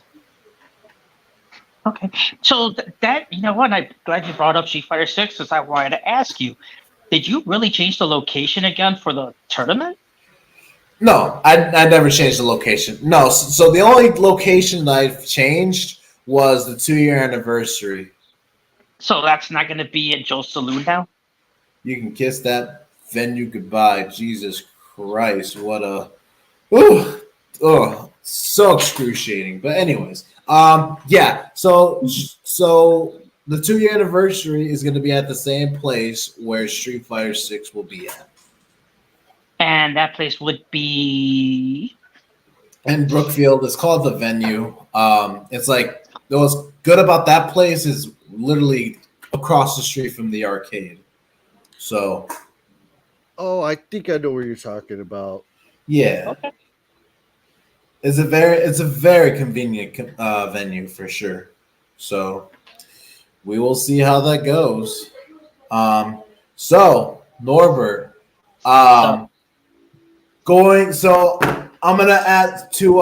Okay. So that you know what? I'm glad you brought up Street Fighter Six, because I wanted to ask you, did you really change the location again for the tournament? No, I never changed the location. No, so the only location that I've changed was the 2 year anniversary. So that's not going to be at Joe's Saloon now. You can kiss that venue goodbye. Jesus Christ, what a Ooh, oh, so excruciating. But anyways, yeah. So the 2 year anniversary is going to be at the same place where Street Fighter Six will be at. And that place would be And Brookfield is called the venue. It's like what's good about that place is literally across the street from the arcade. So Oh, I think I know what you're talking about. yeah, okay. it's a very convenient venue for sure. So we will see how that goes. So Norbert, So um, going. So I'm gonna add to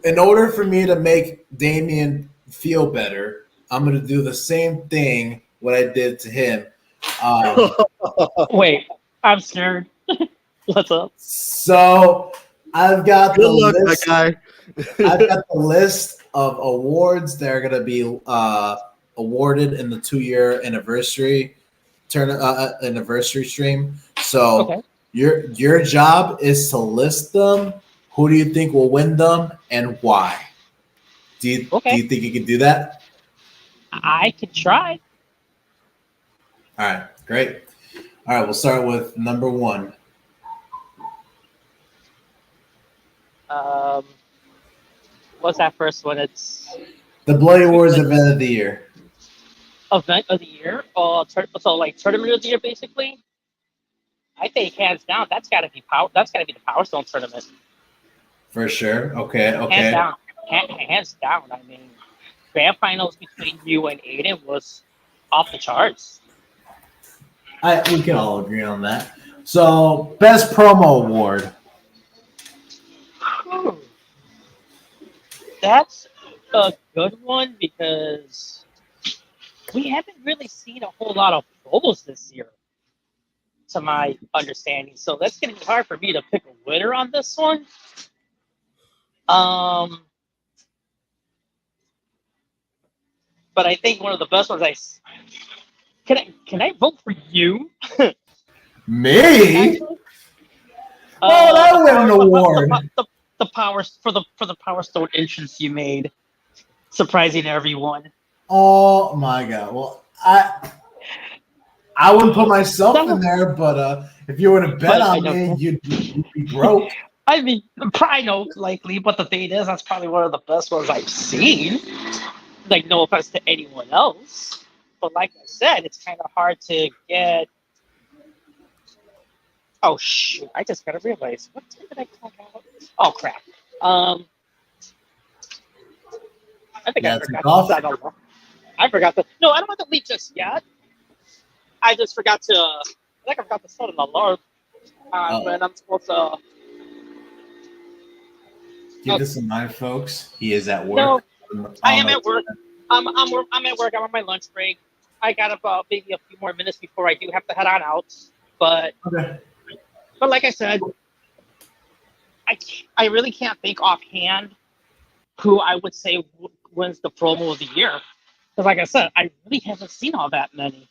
in order for me to make Damian feel better, I'm gonna do the same thing what I did to him. Um, wait, I'm scared. What's up? so I've got Good the luck, my list. guy. I've got the list of awards that are going to be awarded in the 2 year anniversary stream. So Okay. your job is to list them. Who do you think will win them and why? Do Okay. you think you can do that? I could try. All right, great. All right, we'll start with number one. Um, what's that first one? It's The Bloody Wars event of the year. event of the year. So like tournament of the year, basically. I think hands down, that's got to be power. That's got to be the Power Stone tournament. For sure. Okay, Hands okay. down. Hands down. I mean, grand finals between you and Aiden was off the charts. We can all agree on that. So, best promo award. Whew. That's a good one because we haven't really seen a whole lot of promos this year, to my understanding. So that's going to be hard for me to pick a winner on this one. Um, but I think one of the best ones can I vote for you? Me? Actually, Oh, that the win power, an award. the powers for the Power Stone entrance you made, surprising everyone. Oh my god. Well, I wouldn't put myself in there, but if you were to bet on me, you'd be broke. I mean, probably no likely, but the thing is, that's probably one of the best ones I've seen. Like, no offense to anyone else, but like I said, it's kind of hard to get. Oh shoot! I just gotta realize what time did I clock out? Oh crap! I think I forgot to set alarm. I forgot to. No, I don't have to leave just yet. I just forgot to. I think I forgot to set an alarm when I'm supposed to. Keep this in mind, folks. He is at work. No, I am at work. I'm at work. I'm on my lunch break. I got about maybe a few more minutes before I do have to head on out. But like I said, I really can't think offhand who I would say wins the promo of the year. Because like I said, I really haven't seen all that many.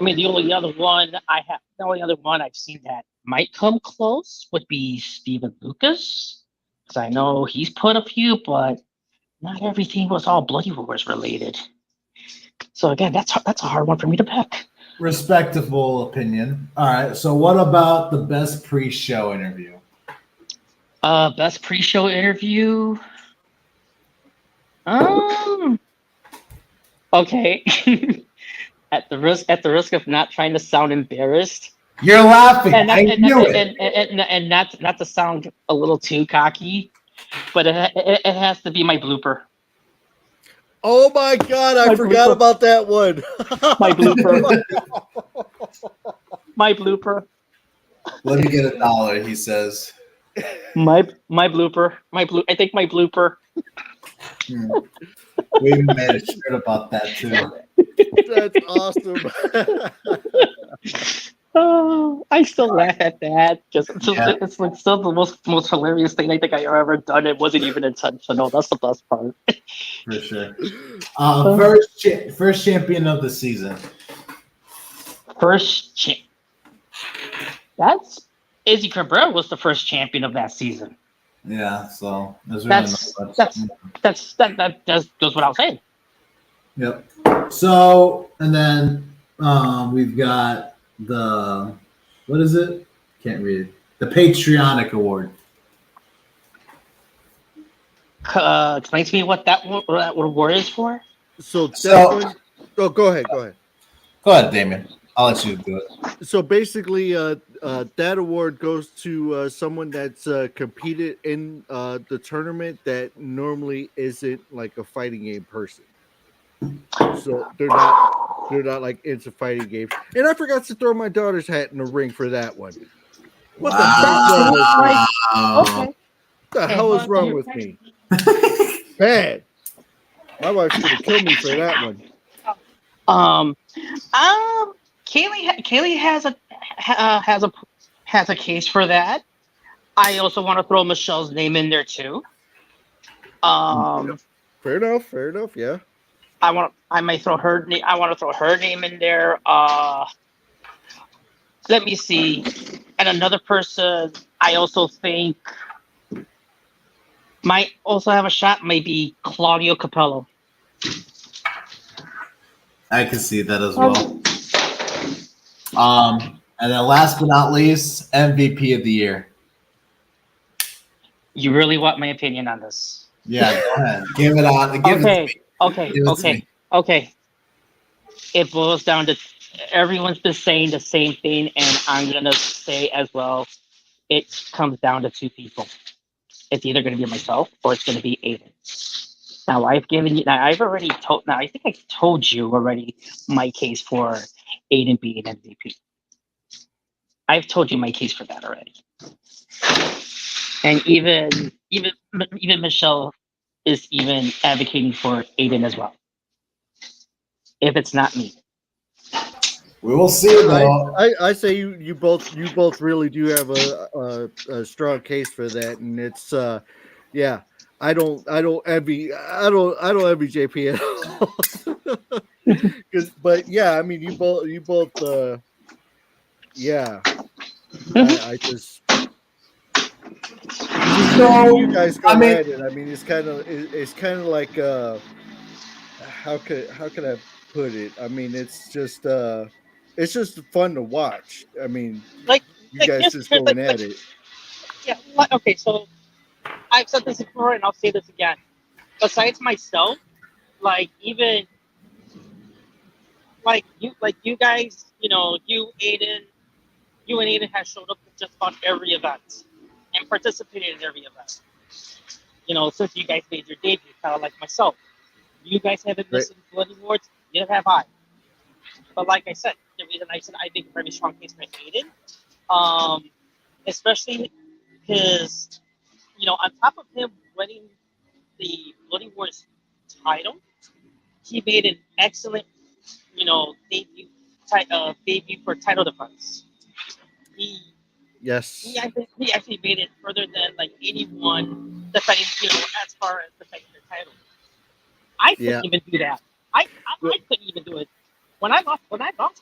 I mean, the only other one I've seen that might come close would be Steven Lucas. Because I know he's put a few, but not everything was all Bloody Wars related. So again, that's a hard one for me to pick. Respectable opinion. All right. So what about the best pre-show interview? Best pre-show interview. Okay. At the risk of not trying to sound embarrassed. You're laughing. I knew it. And not to sound a little too cocky, but it has to be my blooper. Oh my God! I forgot about that one. My blooper. My blooper. Let me get $1. He says. My blooper. I think my blooper. We even made a shirt about that too. That's awesome. Oh, I still laugh at that because it's like still the most hilarious thing I think I've ever done. It wasn't even intentional. That's the best part. For sure. First champion of the season. That's Izzy Cabrera was the first champion of that season. Yeah, so that goes without saying. Yep. So and then we've got what is it? Can't read it. The Patriotic Award. Explain to me what that award is for. Go ahead. Go ahead, Damian. I'll let you do it. So basically, that award goes to someone that's competed in the tournament that normally isn't like a fighting game person. So they're not like into fighting games. And I forgot to throw my daughter's hat in the ring for that one. What the hell is wrong with me? Bad. My wife's gonna kill me for that one. Kaylee has a case for that. I also want to throw Michelle's name in there too. Fair enough. Yeah. I might throw her name. I want to throw her name in there. Let me see. And another person I also think might also have a shot. Maybe Claudio Capello. I can see that as well. And then last but not least, MVP of the year. You really want my opinion on this? Yeah, go ahead. Give it on. Okay. It boils down to everyone's been saying the same thing, and I'm gonna say as well. It comes down to two people. It's either going to be myself or it's going to be Aiden. Now I've already told. Now I think I told you already my case for Aiden being MVP. I've told you my case for that already. And even Michelle is even advocating for Aiden as well. If it's not me. We will see, though. I say you both really do have a strong case for that, and it's yeah. I don't envy JP at all. But yeah, I mean you both yeah. I just so you guys go ahead, and I mean it's kind of like how could I put it? I mean, it's just fun to watch. I mean, Like, you guys here's, just here's going at it. yeah. Okay, so I've said this before, and I'll say this again. Besides myself, like even like you guys, you and Aiden have showed up to just about every event and participated in every event. Since you guys made your debut, kind of like myself. You guys haven't Right. missed any Bloody Wars, neither have I. But like I said, the reason I said I make a very strong case for Aiden, especially because, on top of him winning the Bloody Wars title, he made an excellent, debut for title defense. He Yes. he actually made it further than like anyone defending, as far as defending their title. I Yeah. couldn't even do that. I couldn't even do it. When I lost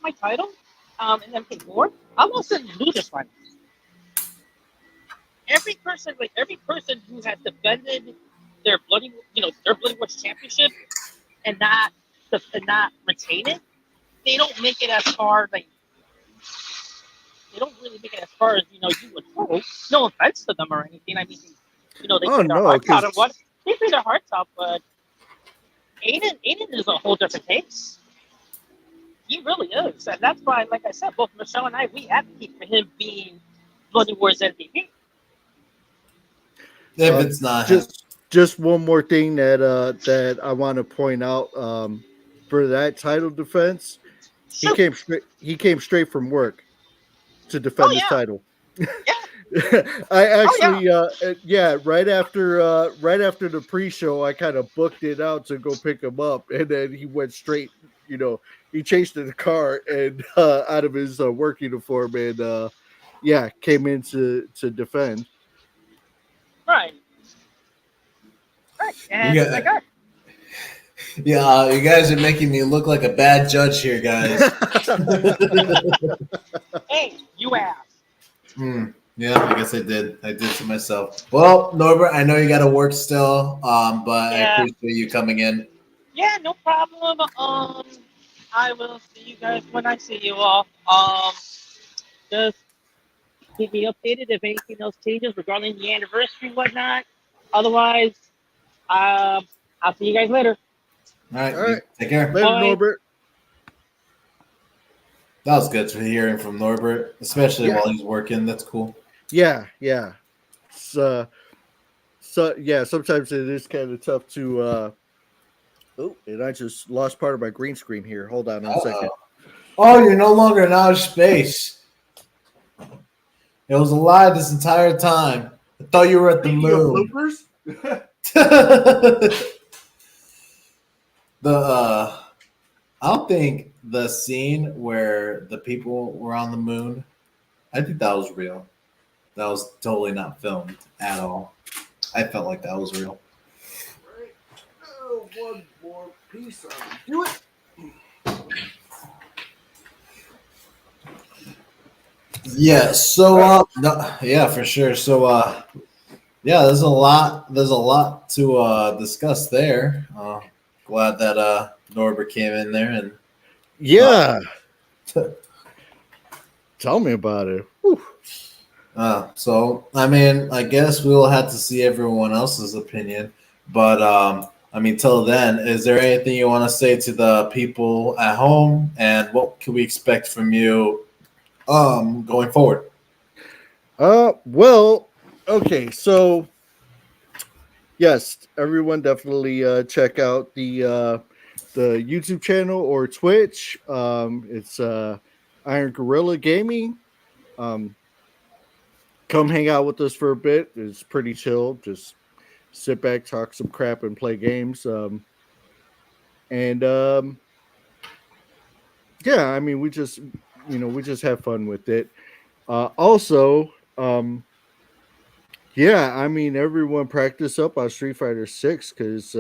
my title, in MK4, I lost in losers finals. Every person who has defended their Bloody Wars championship and not retain it, they don't make it as far. Like, they don't really make it as far as you would hope. No offense to them or anything. I mean, they Oh play their no, hearts out because and what they play their hearts out, but Aiden is a whole different case. He really is, and that's why, like I said, both Michelle and I, we advocate for him being Bloody Wars MVP. If it's not him. just one more thing that I want to point out for that title defense. Sure. He came straight from work to defend his yeah. title. Yeah. I actually right after the pre-show I kind of booked it out to go pick him up, and then he went straight, he chased in the car and out of his work uniform and came in to defend. Right. And Yeah. my God. Yeah, you guys are making me look like a bad judge here, guys. Hey, you asked. Yeah, I guess I did. I did to myself. Well, Norbert, I know you got to work still, but I appreciate you coming in. Yeah, no problem. I will see you guys when I see you all. Just keep me updated if anything else changes regarding the anniversary and whatnot. Otherwise, I'll see you guys later. All right. Take care. Later, Bye. Norbert. That was good to hearing from Norbert, especially while he's working. That's cool. Yeah. So sometimes it is kind of tough to and I just lost part of my green screen here. Hold on a second. Oh, you're no longer in outer space. It was a lie this entire time. I thought you were at the moon. I don't think the scene where the people were on the moon, I think that was real. That was totally not filmed at all. I felt like that was real. Right. Oh, one more piece of it. Do it. Yeah, so yeah, for sure. So yeah, there's a lot to discuss there. Glad that Norbert came in there and tell me about it. So I mean, I guess we'll have to see everyone else's opinion, but I mean, till then, is there anything you want to say to the people at home, and what can we expect from you going forward? Well, okay, so yes, everyone definitely check out the YouTube channel or Twitch. It's Iron Gorilla Gaming. Come hang out with us for a bit. It's pretty chill. Just sit back, talk some crap, and play games. Yeah, I mean, we just have fun with it. Also, yeah, I mean, everyone practice up on Street Fighter 6 because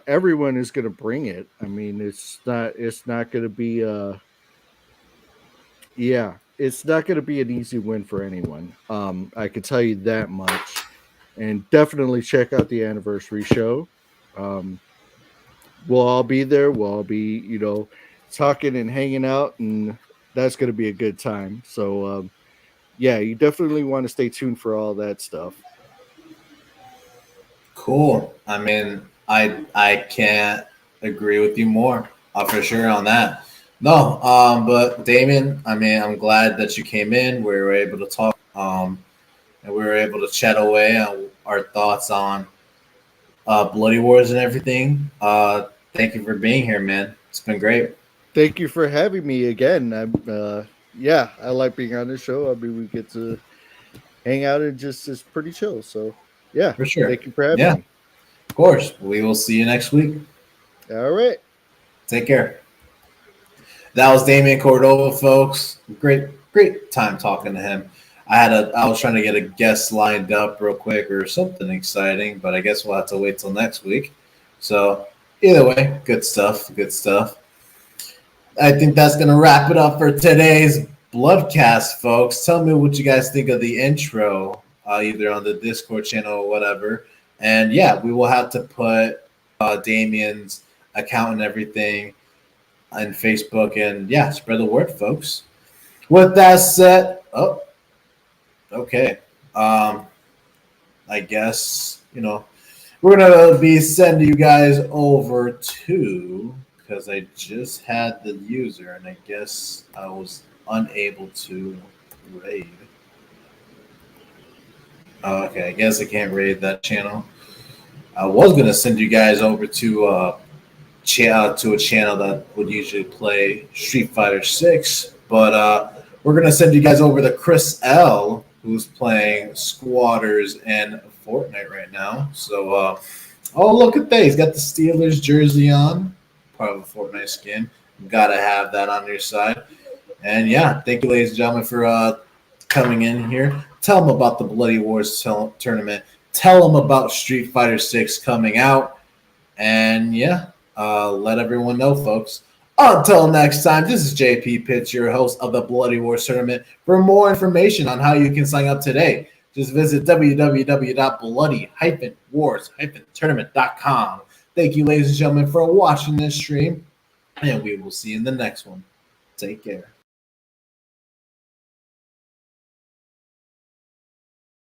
everyone is going to bring it. I mean, it's not going to be it's not going to be an easy win for anyone. I can tell you that much. And definitely check out the anniversary show. we'll all be there. We'll all be, talking and hanging out, and that's going to be a good time. So, yeah, you definitely want to stay tuned for all that stuff. Cool. I mean, I can't agree with you more, for sure on that. No, but Damien, I mean, I'm glad that you came in. We were able to talk, and we were able to chat away on our thoughts on Bloody Wars and everything. Thank you for being here, man. It's been great. Thank you for having me again. Yeah, I like being on the show. I mean, we get to hang out and just it's pretty chill. So, yeah, For sure. thank you for having Yeah, me. of course. We will see you next week. All right. Take care. That was Damian Cordova, folks. Great time talking to him. I was trying to get a guest lined up real quick or something exciting, but I guess we'll have to wait till next week. So either way, good stuff. Good stuff. I think that's gonna wrap it up for today's Bloodcast, folks. Tell me what you guys think of the intro, either on the Discord channel or whatever. And yeah, we will have to put Damien's account and everything on Facebook, and yeah, spread the word, folks. With that said, oh, okay. I guess we're gonna be sending you guys over to because I just had the user, and I guess I was unable to raid. Oh, okay, I guess I can't raid that channel. I was gonna send you guys over to to a channel that would usually play Street Fighter 6, but we're gonna send you guys over to Chris L, who's playing Squatters and Fortnite right now. So, oh, look at that! He's got the Steelers jersey on, part of a Fortnite skin. Gotta have that on your side. And yeah, thank you, ladies and gentlemen, for coming in here. Tell them about the Bloody Wars tournament. Tell them about Street Fighter 6 coming out. And yeah, let everyone know, folks. Until next time, this is JP Pitts, your host of the Bloody Wars Tournament. For more information on how you can sign up today, just visit www.bloody-wars-tournament.com. Thank you, ladies and gentlemen, for watching this stream, and we will see you in the next one. Take care.